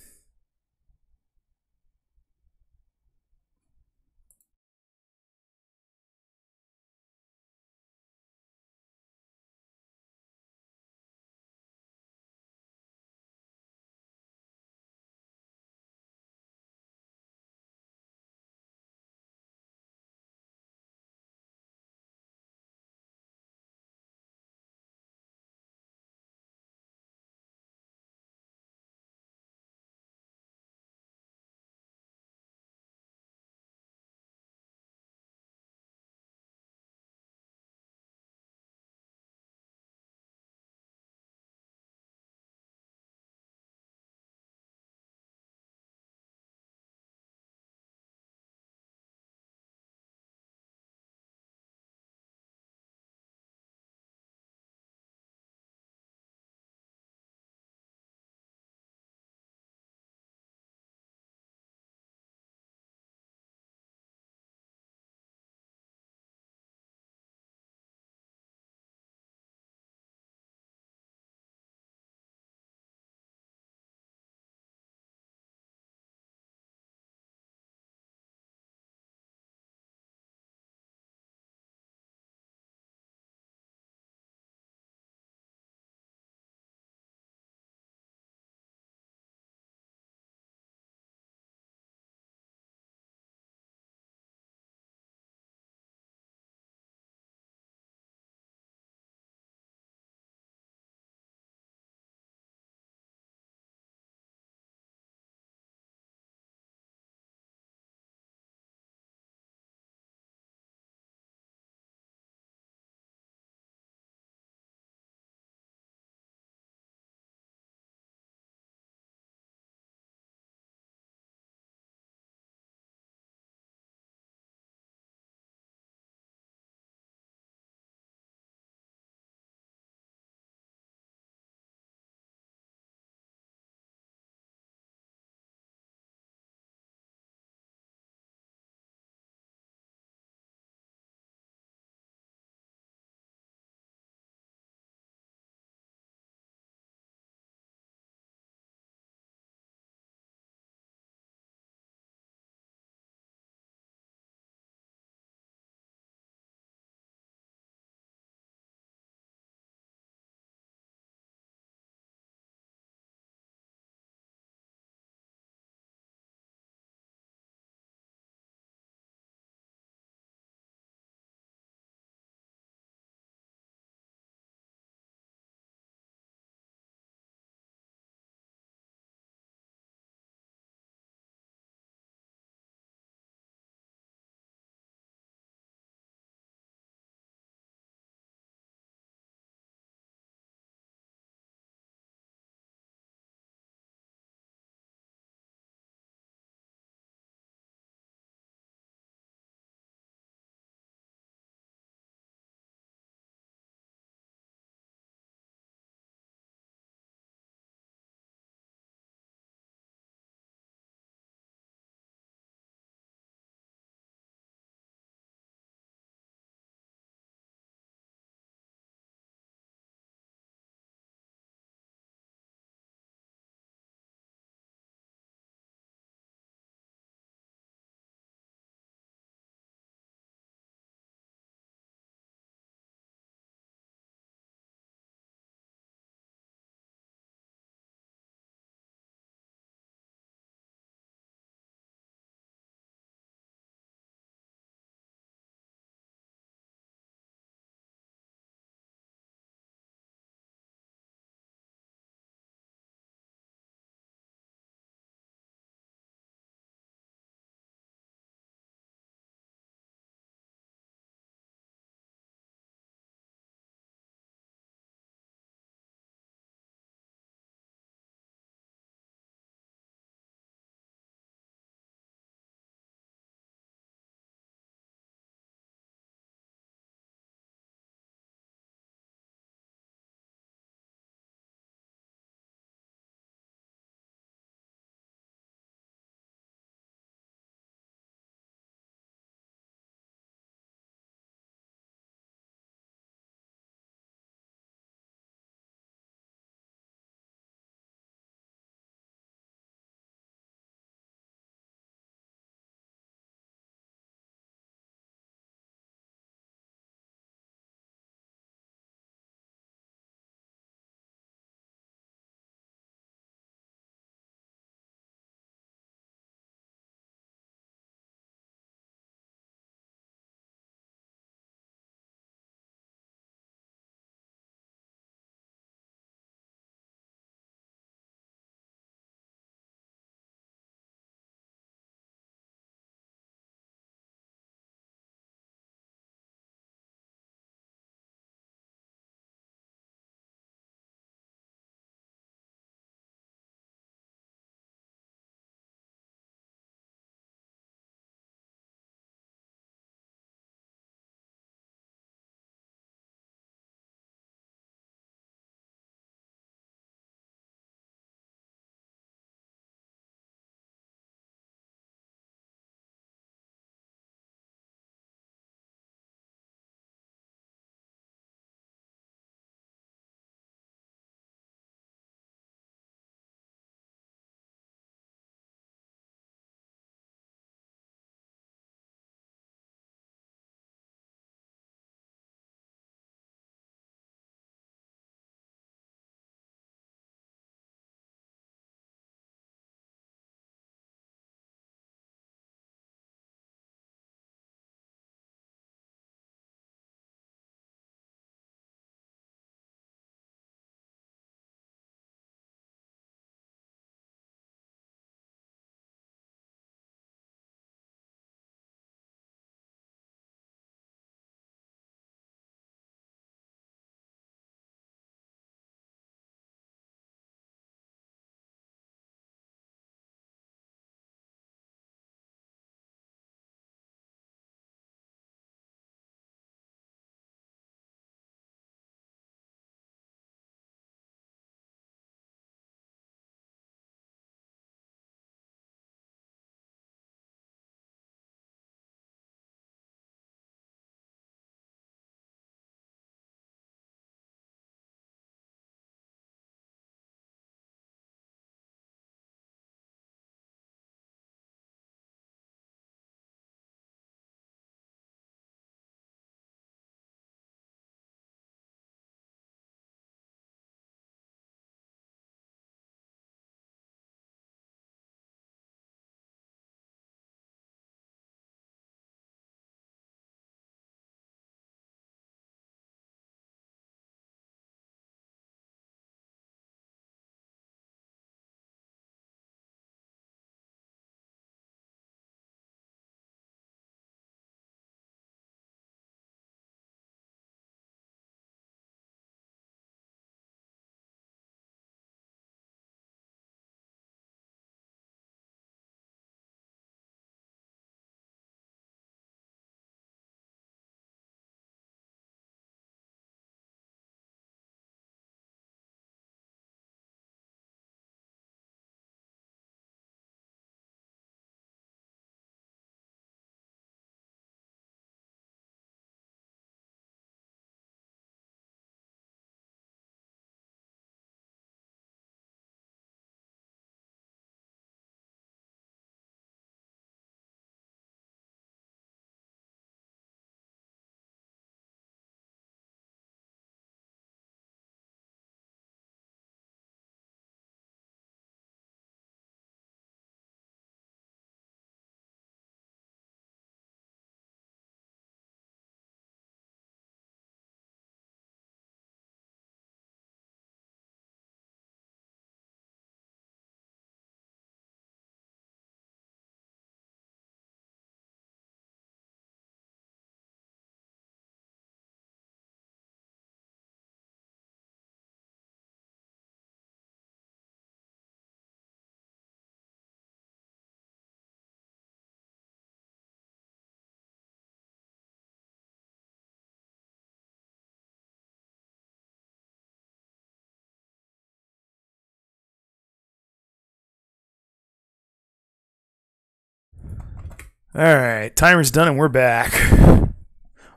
All right, timer's done and we're back. A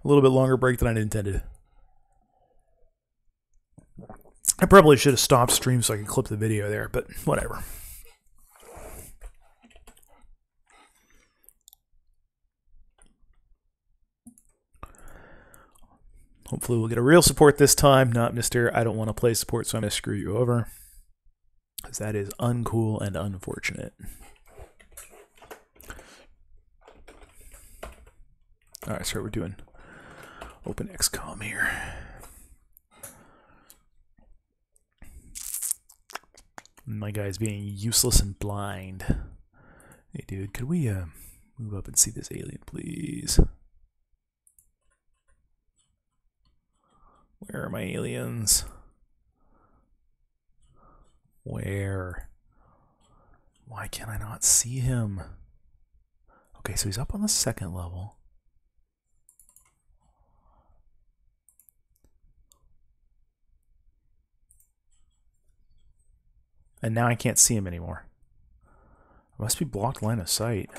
little bit longer break than I intended. I probably should have stopped stream so I could clip the video there, but whatever. Hopefully we'll get a real support this time, not Mr. I don't want to play support, so I'm going to screw you over. Because that is uncool and unfortunate. Alright, so we're doing Open XCOM here. My guy's being useless and blind. Hey dude, could we move up and see this alien, please? Where are my aliens? Where? Why can I not see him? Okay, so he's up on the second level. And now I can't see him anymore. It must be blocked line of sight.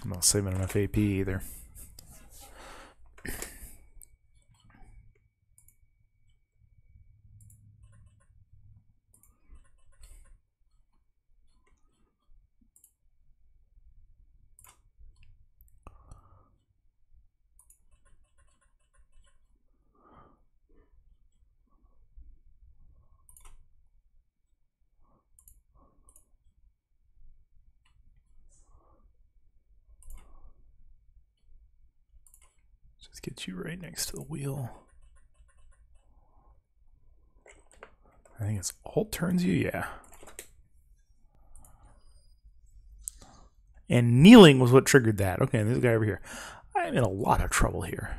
I'm not saving enough AP either. Just get you right next to the wheel. I think it's alt turns you, yeah. And kneeling was what triggered that. Okay, this guy over here. I'm in a lot of trouble here.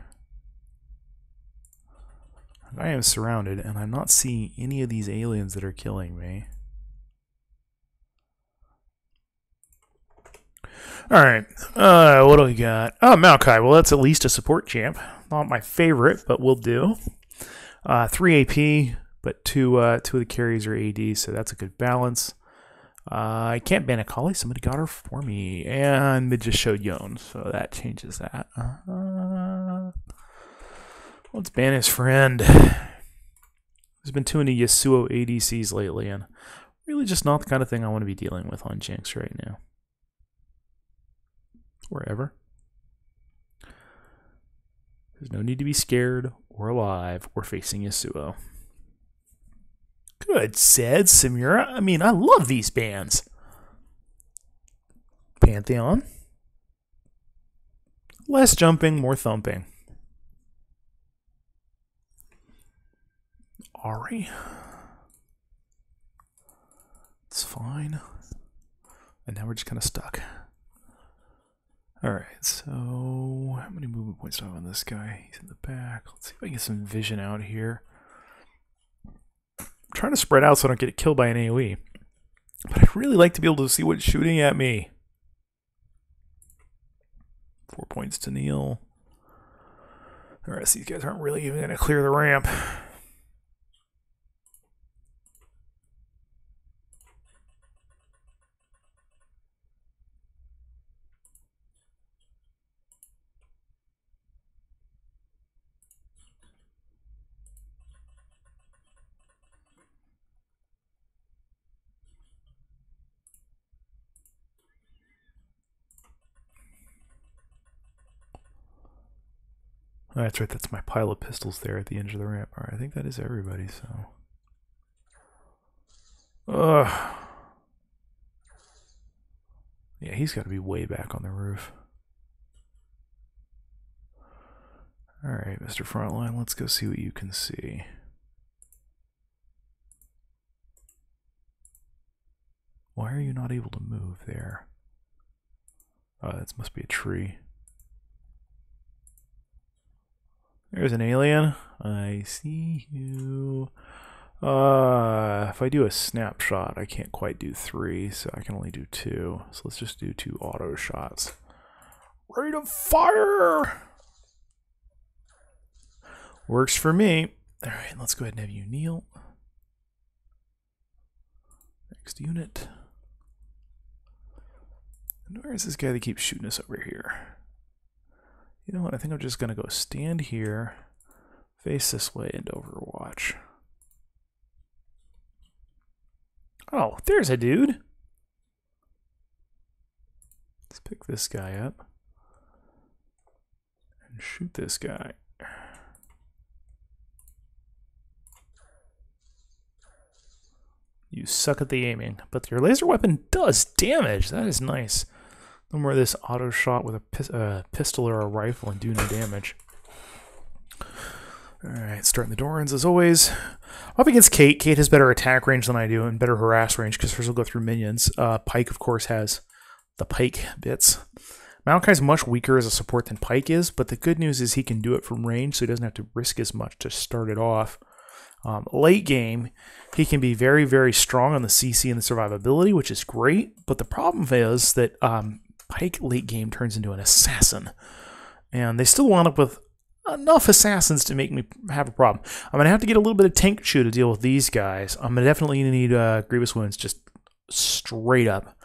I am surrounded, and I'm not seeing any of these aliens that are killing me. Alright, what do we got? Oh, Maokai. Well, that's at least a support champ. Not my favorite, but will do. 3 AP, but two of the carries are AD, so that's a good balance. I can't ban a Kali. Somebody got her for me. And they just showed Yon, so that changes that. Let's ban his friend. There's been too many Yasuo ADCs lately, and really just not the kind of thing I want to be dealing with on Jinx right now. Wherever. There's no need to be scared or alive or facing Yasuo. Good, said Samura. I mean, I love these bands. Pantheon. Less jumping, more thumping. Ari. It's fine. And now we're just kind of stuck. Alright, so how many movement points do I have on this guy? He's in the back. Let's see if I can get some vision out here. I'm trying to spread out so I don't get killed by an AoE. But I'd really like to be able to see what's shooting at me. 4 points to kneel. The rest of these guys aren't really even going to clear the ramp. Oh, that's right, that's my pile of pistols there at the edge of the ramp. Alright, I think that is everybody, so. Ugh. Yeah, he's got to be way back on the roof. Alright, Mr. Frontline, let's go see what you can see. Why are you not able to move there? Oh, that must be a tree. There's an alien. I see you. If I do a snapshot, I can't quite do 3, so I can only do 2. So let's just do 2 auto shots. Rate of fire! Works for me. Alright, let's go ahead and have you kneel. Next unit. And where is this guy that keeps shooting us over here? You know what? I think I'm just going to go stand here, face this way, and overwatch. Oh, there's a dude. Let's pick this guy up and shoot this guy. You suck at the aiming, but your laser weapon does damage. That is nice. No more of this auto shot with a pistol or a rifle and do no damage. Alright, starting the Dorans as always. Up against Kate. Kate has better attack range than I do and better harass range because hers will go through minions. Pyke, of course, has the Pyke bits. Maokai's much weaker as a support than Pyke is, but the good news is he can do it from range, so he doesn't have to risk as much to start it off. Late game, he can be very, very strong on the CC and the survivability, which is great, but the problem is that Pyke late game turns into an assassin, and they still wound up with enough assassins to make me have a problem. I'm going to have to get a little bit of Tankachu to deal with these guys. I'm definitely going to need Grievous Wounds just straight up.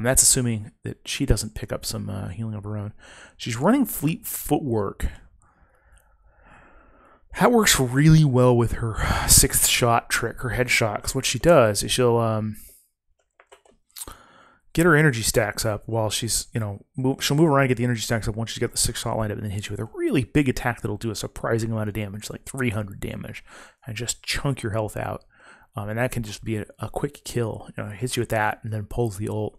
That's assuming that she doesn't pick up some healing of her own. She's running Fleet Footwork. That works really well with her 6th shot trick, her headshot, because what she does is she'll get her energy stacks up while she's, she'll move around and get the energy stacks up once she's got the 6th shot lined up and then hit you with a really big attack that'll do a surprising amount of damage, like 300 damage, and just chunk your health out. And that can just be a quick kill. It hits you with that and then pulls the ult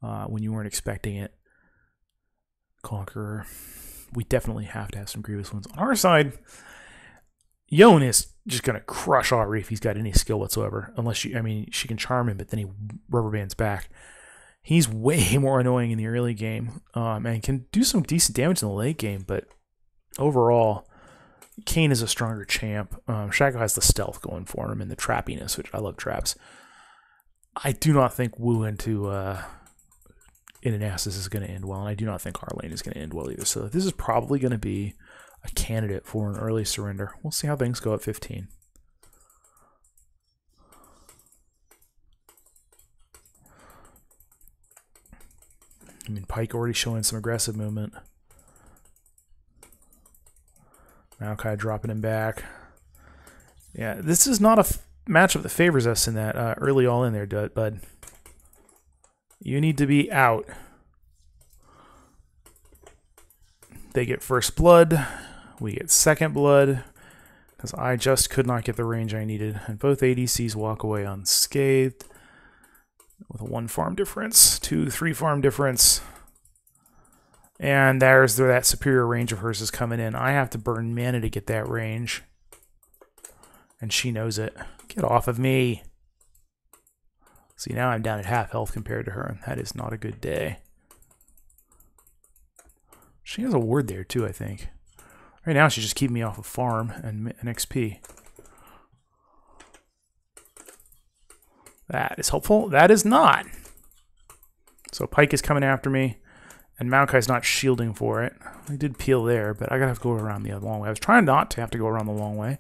when you weren't expecting it. Conqueror. We definitely have to have some Grievous Wounds. On our side, Yone is just going to crush Ahri if he's got any skill whatsoever. Unless she can charm him, but then he rubber bands back. He's way more annoying in the early game and can do some decent damage in the late game, but overall, Kayn is a stronger champ. Shaco has the stealth going for him and the trappiness, which I love traps. I do not think Wu into Inaxis is going to end well, and I do not think our lane is going to end well either. So this is probably going to be a candidate for an early surrender. We'll see how things go at 15. Pyke already showing some aggressive movement. Maokai dropping him back. Yeah, this is not a matchup that favors us in that early all in there, bud. You need to be out. They get first blood. We get second blood. Because I just could not get the range I needed. And both ADCs walk away unscathed. With a 1 farm difference. 2, 3 farm difference. And there's where that superior range of hers is coming in. I have to burn mana to get that range. And she knows it. Get off of me. See, now I'm down at half health compared to her, and that is not a good day. She has a ward there, too, I think. Right now, she's just keeping me off of farm and XP. That is helpful. That is not. So Pyke is coming after me, and Maokai's not shielding for it. I did peel there, but I gotta have to go around the long way. I was trying not to have to go around the long way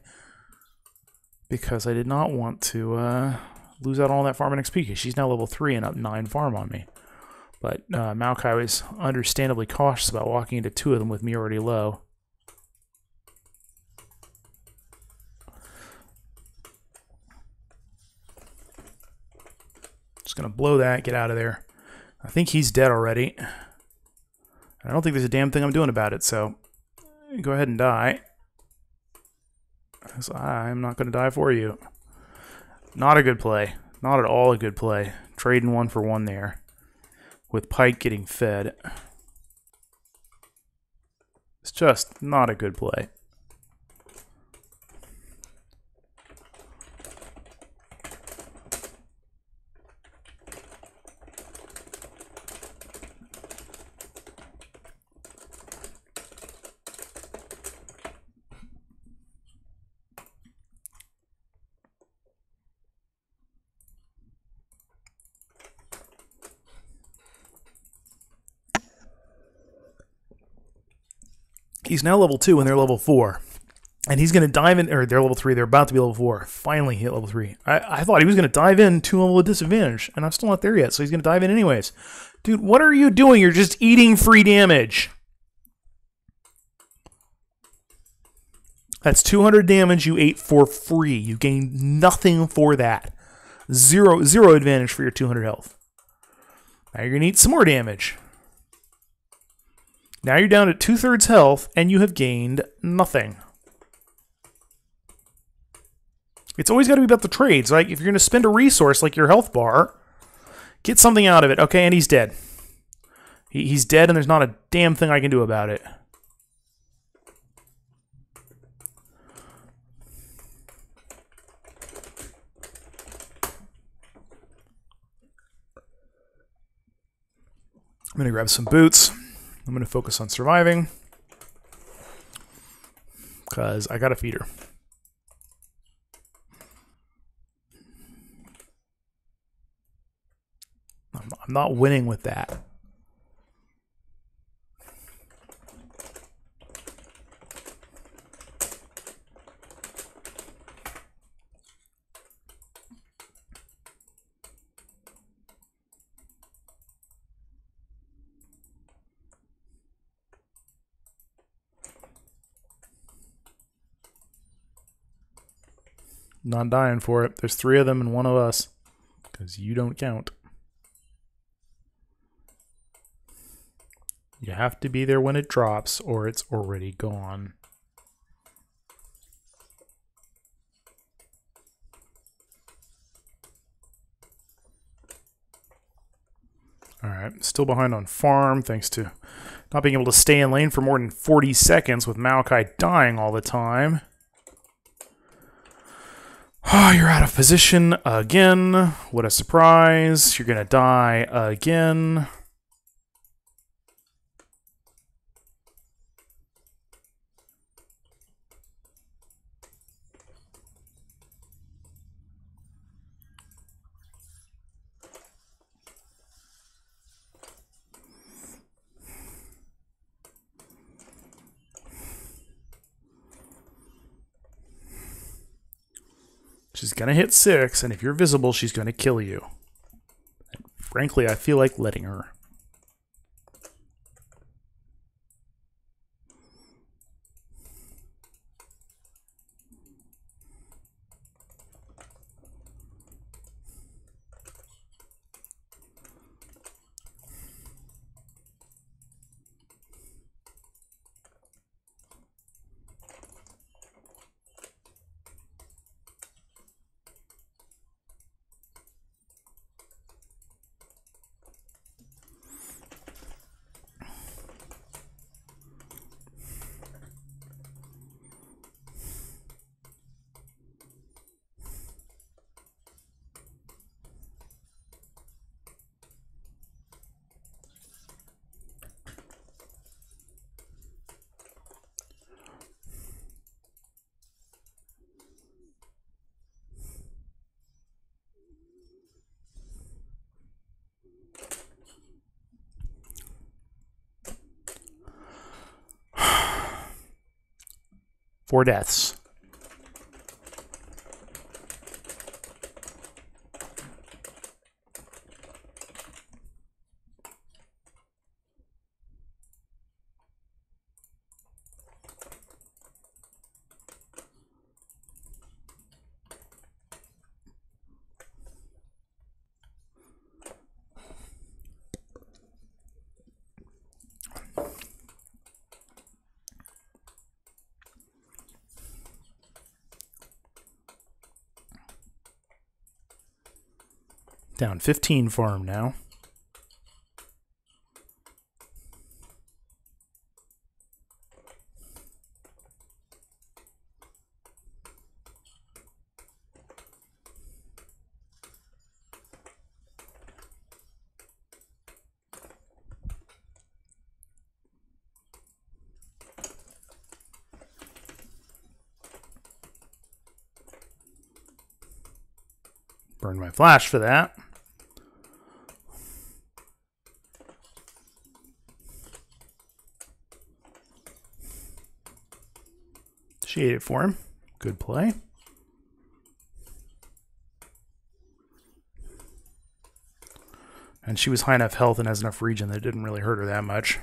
because I did not want to lose out on all that farm and XP, because she's now level 3 and up 9 farm on me. But Maokai was understandably cautious about walking into 2 of them with me already low. Just gonna blow that, get out of there. I think he's dead already. I don't think there's a damn thing I'm doing about it, so go ahead and die. So I'm not gonna die for you. Not a good play. Not at all a good play. Trading 1 for 1 there. With Pyke getting fed. It's just not a good play. He's now level 2 and they're level 4. And he's going to dive in, or they're level 3, they're about to be level 4. Finally hit level 3. I thought he was going to dive in 2 level of disadvantage, and I'm still not there yet, so he's going to dive in anyways. Dude, what are you doing? You're just eating free damage. That's 200 damage you ate for free. You gained nothing for that. Zero advantage for your 200 health. Now you're going to eat some more damage. Now you're down to 2/3 health, and you have gained nothing. It's always got to be about the trades. Like, if you're going to spend a resource like your health bar, get something out of it. Okay, and he's dead. He's dead, and there's not a damn thing I can do about it. I'm going to grab some boots. I'm going to focus on surviving, because I got to feed her. I'm not winning with that. Not dying for it. There's 3 of them and 1 of us, because you don't count. You have to be there when it drops, or it's already gone. Alright, still behind on farm, thanks to not being able to stay in lane for more than 40 seconds with Maokai dying all the time. Oh, you're out of position again. What a surprise. You're going to die again. She's going to hit 6, and if you're visible, she's going to kill you. And frankly, I feel like letting her. Four deaths. Down 15 farm now. Burn my flash for that. She ate it for him. Good play. And she was high enough health and has enough regen that it didn't really hurt her that much.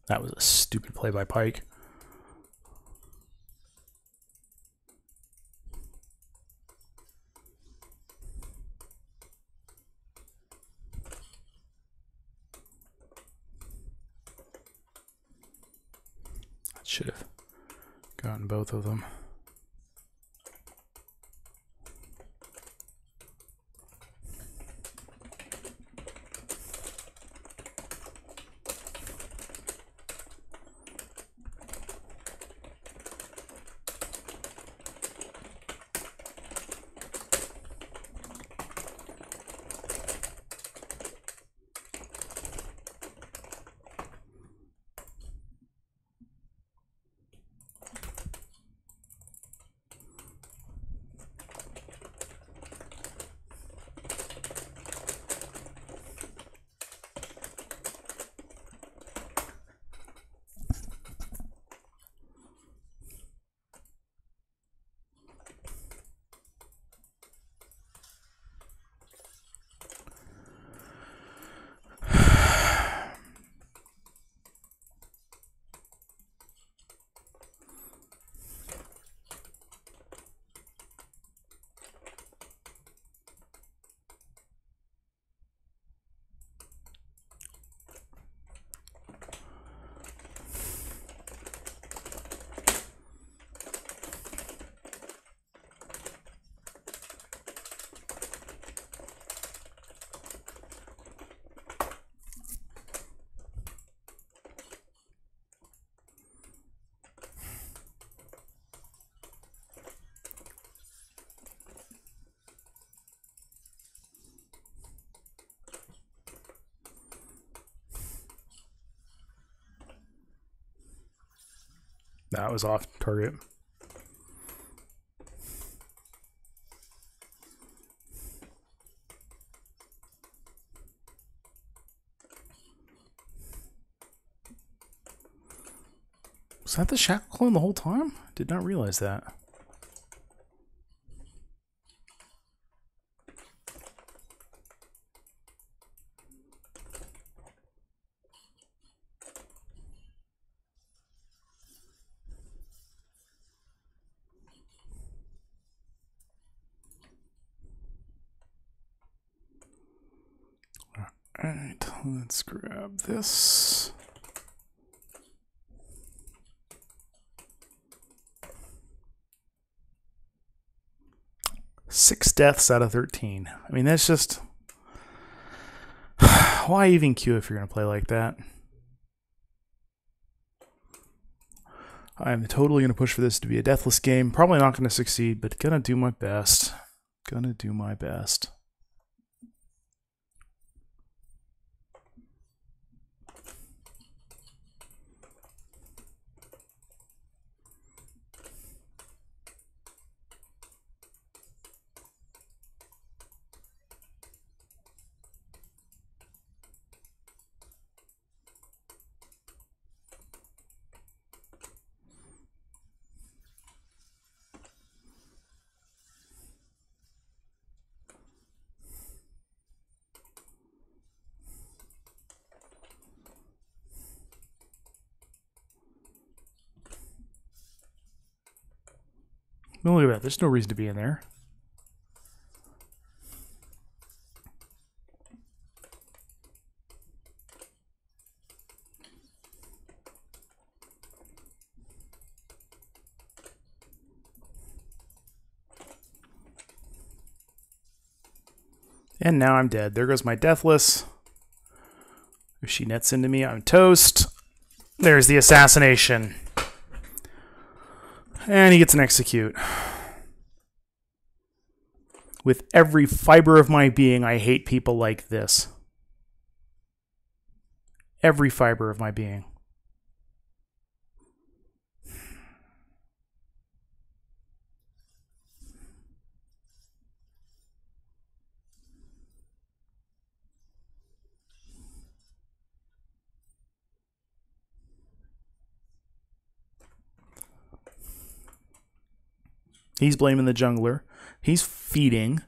That was a stupid play by Pike. Should have gotten both of them. That was off target. Was that the Shackle clone the whole time? Did not realize that. Alright, let's grab this. 6 deaths out of 13. I mean, that's just... Why even queue if you're going to play like that? I'm totally going to push for this to be a deathless game. Probably not going to succeed, but going to do my best. Gonna do my best. Well, look at that. There's no reason to be in there. And now I'm dead. There goes my Deathless. If she nets into me, I'm toast. There's the assassination. And he gets an execute. With every fiber of my being, I hate people like this. Every fiber of my being. He's blaming the jungler. He's feeding.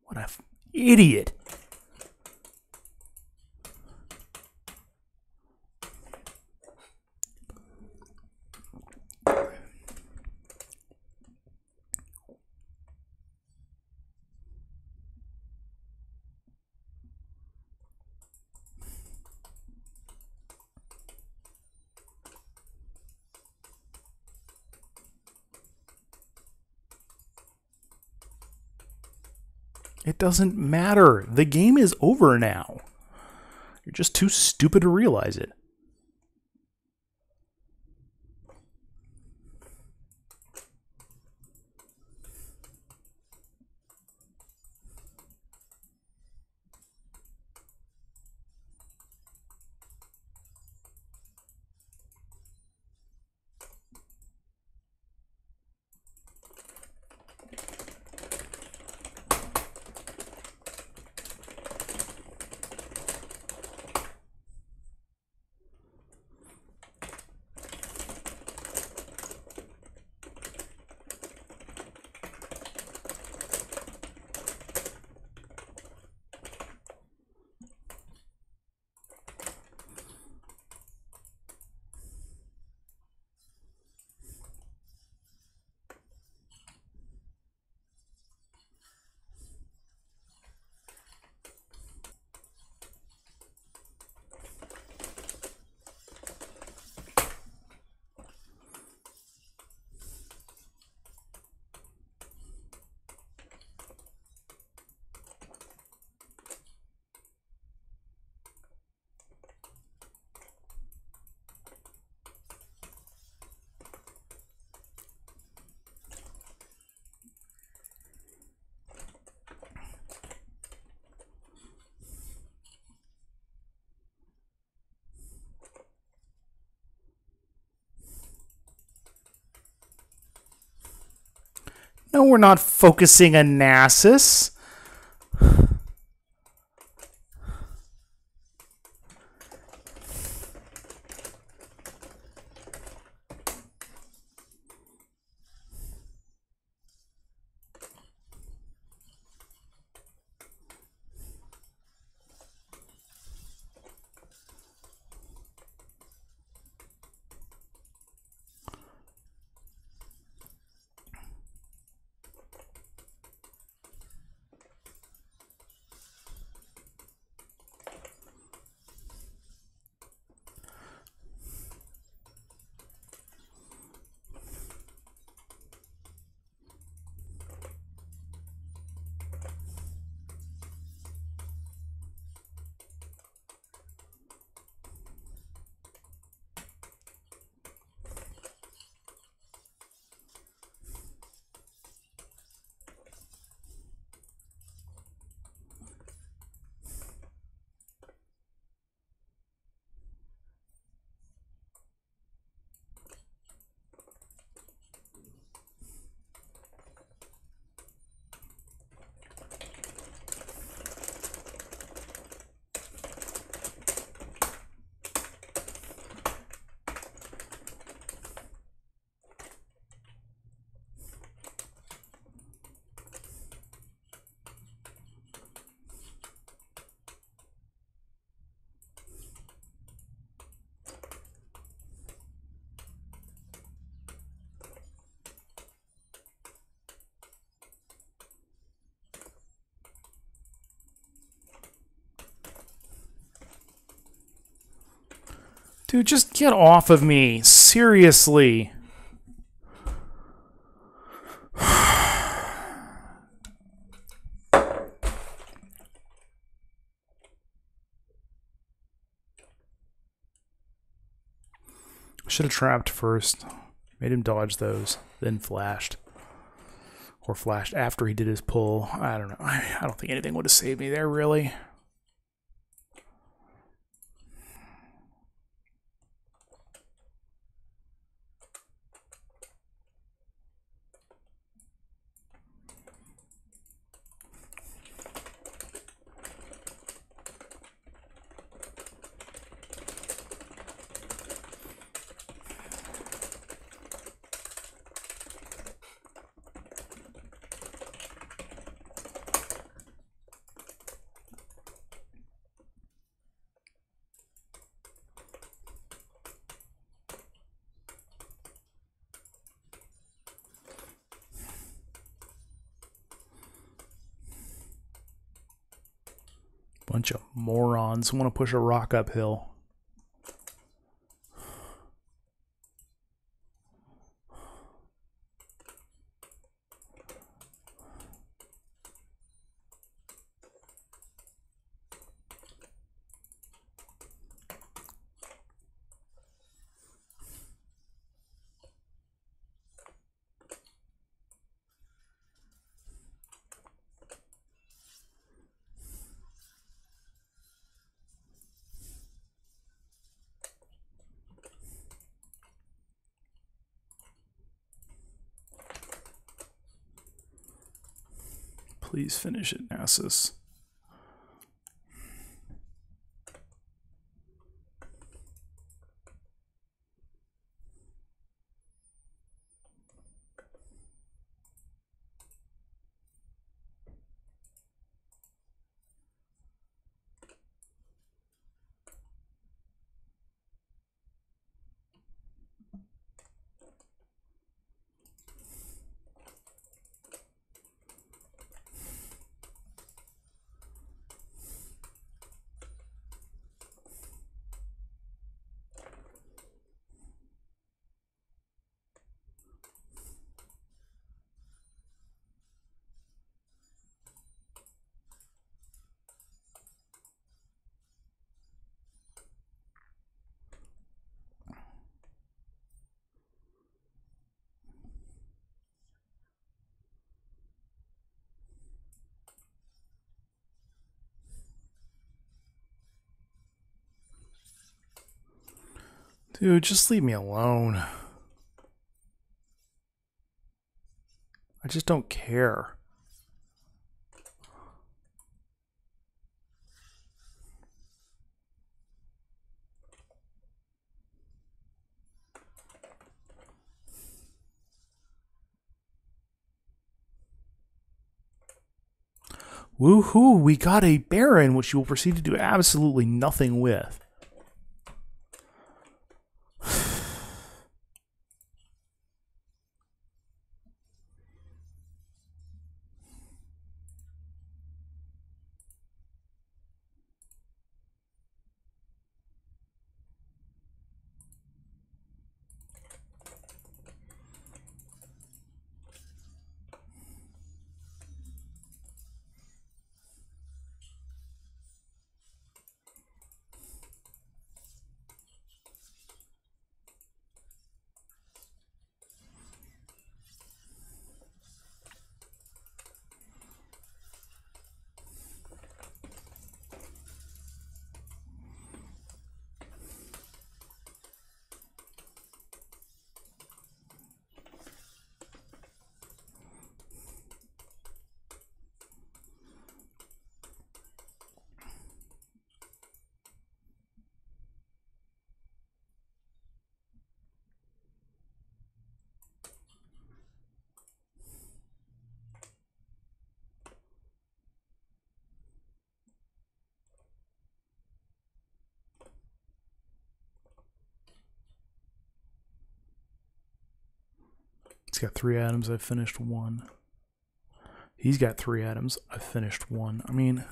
What an idiot. It doesn't matter. The game is over now. You're just too stupid to realize it. No, we're not focusing a Nasus. Dude, just get off of me. Seriously. Should have trapped first. Made him dodge those, then flashed. Or flashed after he did his pull. I don't know. I don't think anything would have saved me there, really. Bunch of morons want to push a rock uphill. Please finish it, Nasus. Dude, just leave me alone. I just don't care. Woohoo, we got a Baron, which you will proceed to do absolutely nothing with. He's got 3 atoms, I've finished 1. He's got 3 atoms, I've finished 1. I mean...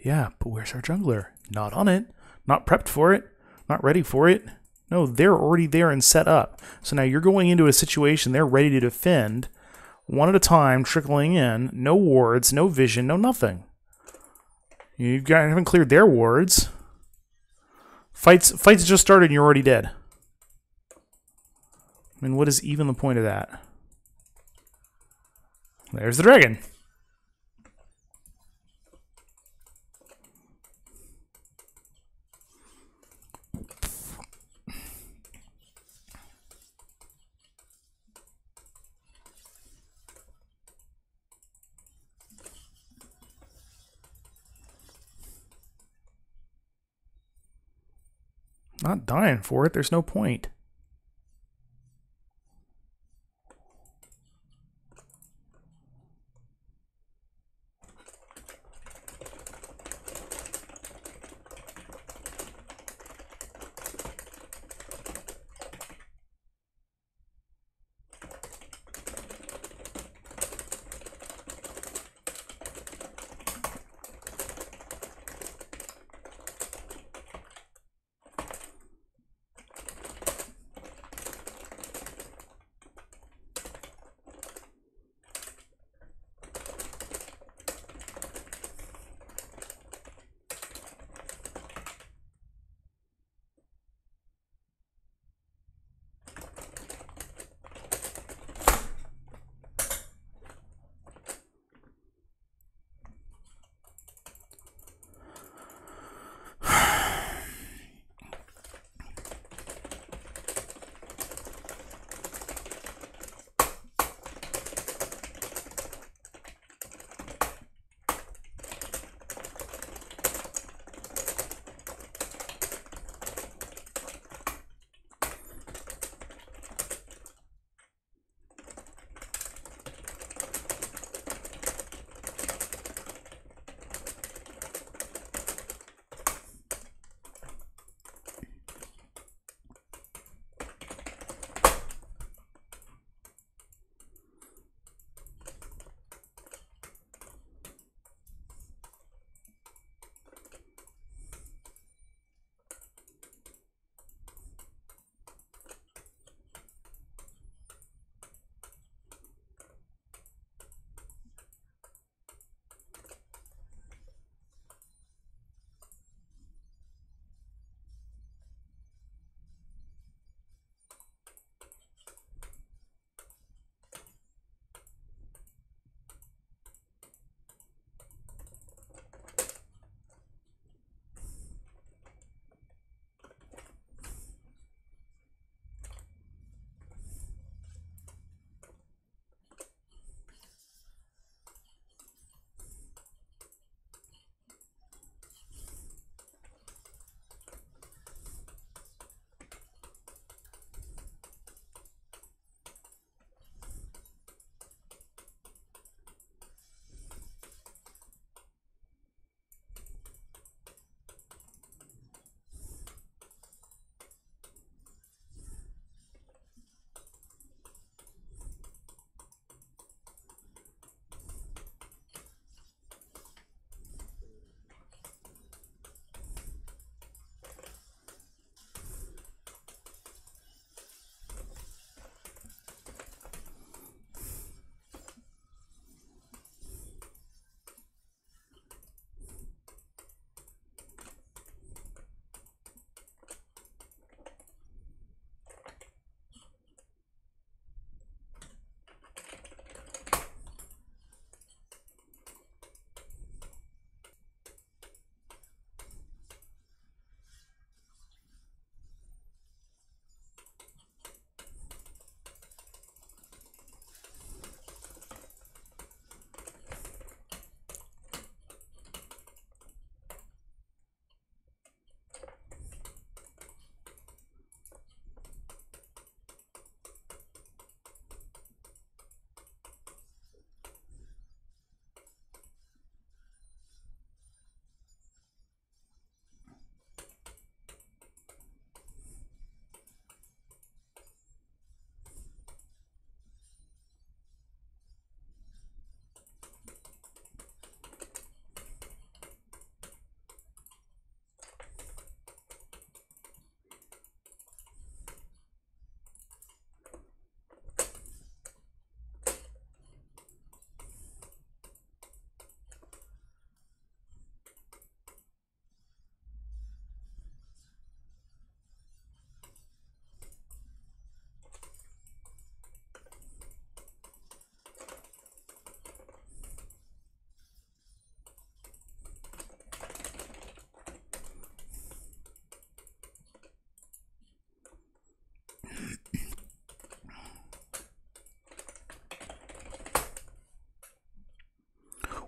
Yeah, but where's our jungler? Not on it. Not prepped for it. Not ready for it. No, they're already there and set up. So now you're going into a situation they're ready to defend, one at a time, trickling in. No wards, no vision, no nothing. Haven't cleared their wards. Fights just started and you're already dead. I mean, what is even the point of that? There's the dragon. Not dying for it. There's no point.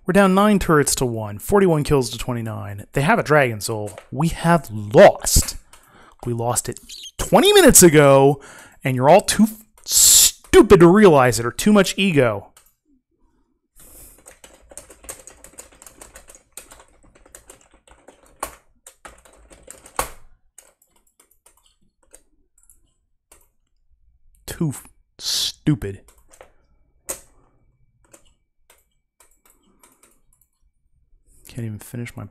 We're down 9 turrets to 1, 41 kills to 29. They have a Dragon Soul. We have lost. We lost it 20 minutes ago, and you're all too stupid to realize it, or too much ego. Too stupid. Can't even finish my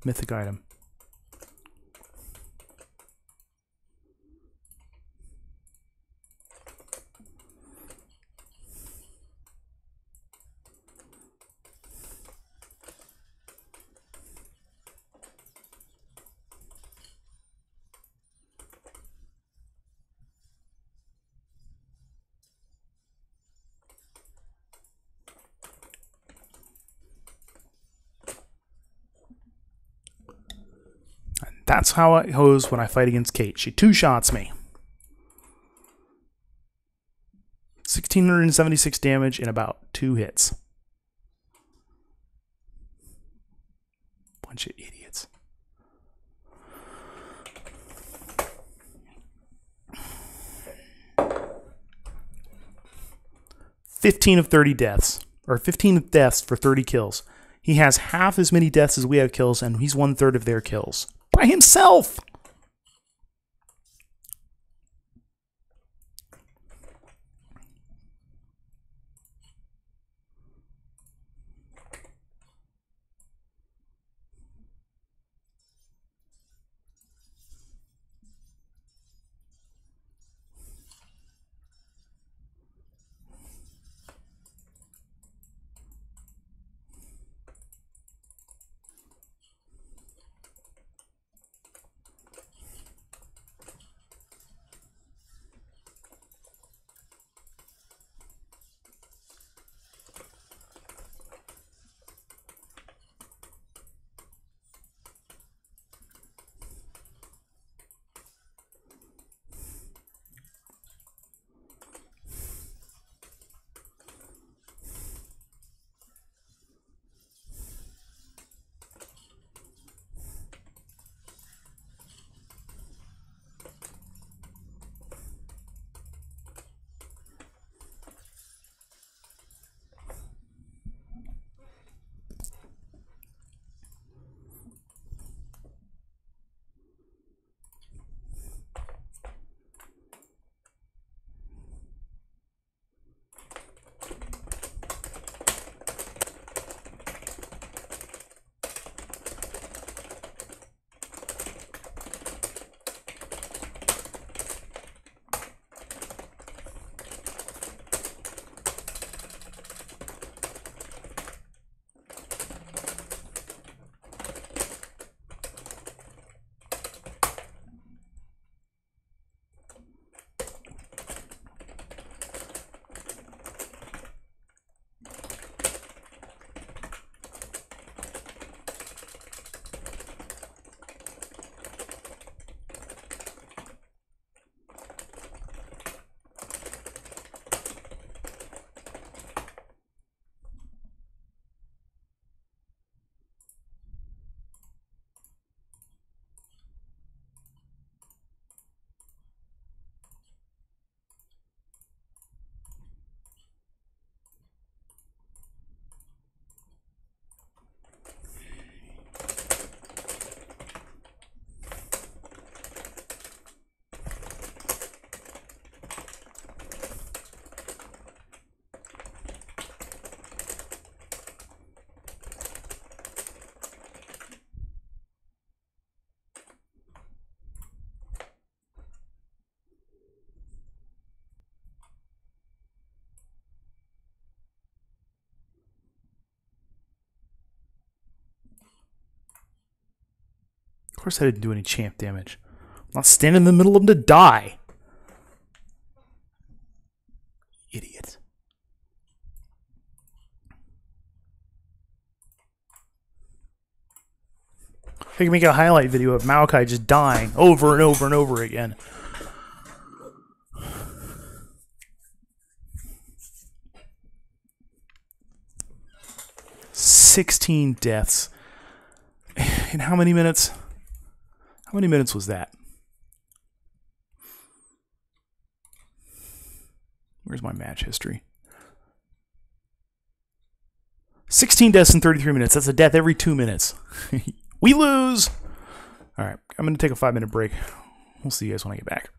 mythic item. That's how it goes when I fight against Kate. She two-shots me. 1,676 damage in about 2 hits. Bunch of idiots. $15 of 30 deaths. Or 15 deaths for 30 kills. He has half as many deaths as we have kills, and he's 1/3 of their kills. By himself! Of course I didn't do any champ damage. I'm not standing in the middle of them to die. Idiot. I can make a highlight video of Maokai just dying over and over and over again. 16 deaths. In how many minutes? How many minutes was that? Where's my match history? 16 deaths in 33 minutes. That's a death every 2 minutes. We lose. All right, I'm going to take a 5-minute break. We'll see you guys when I get back.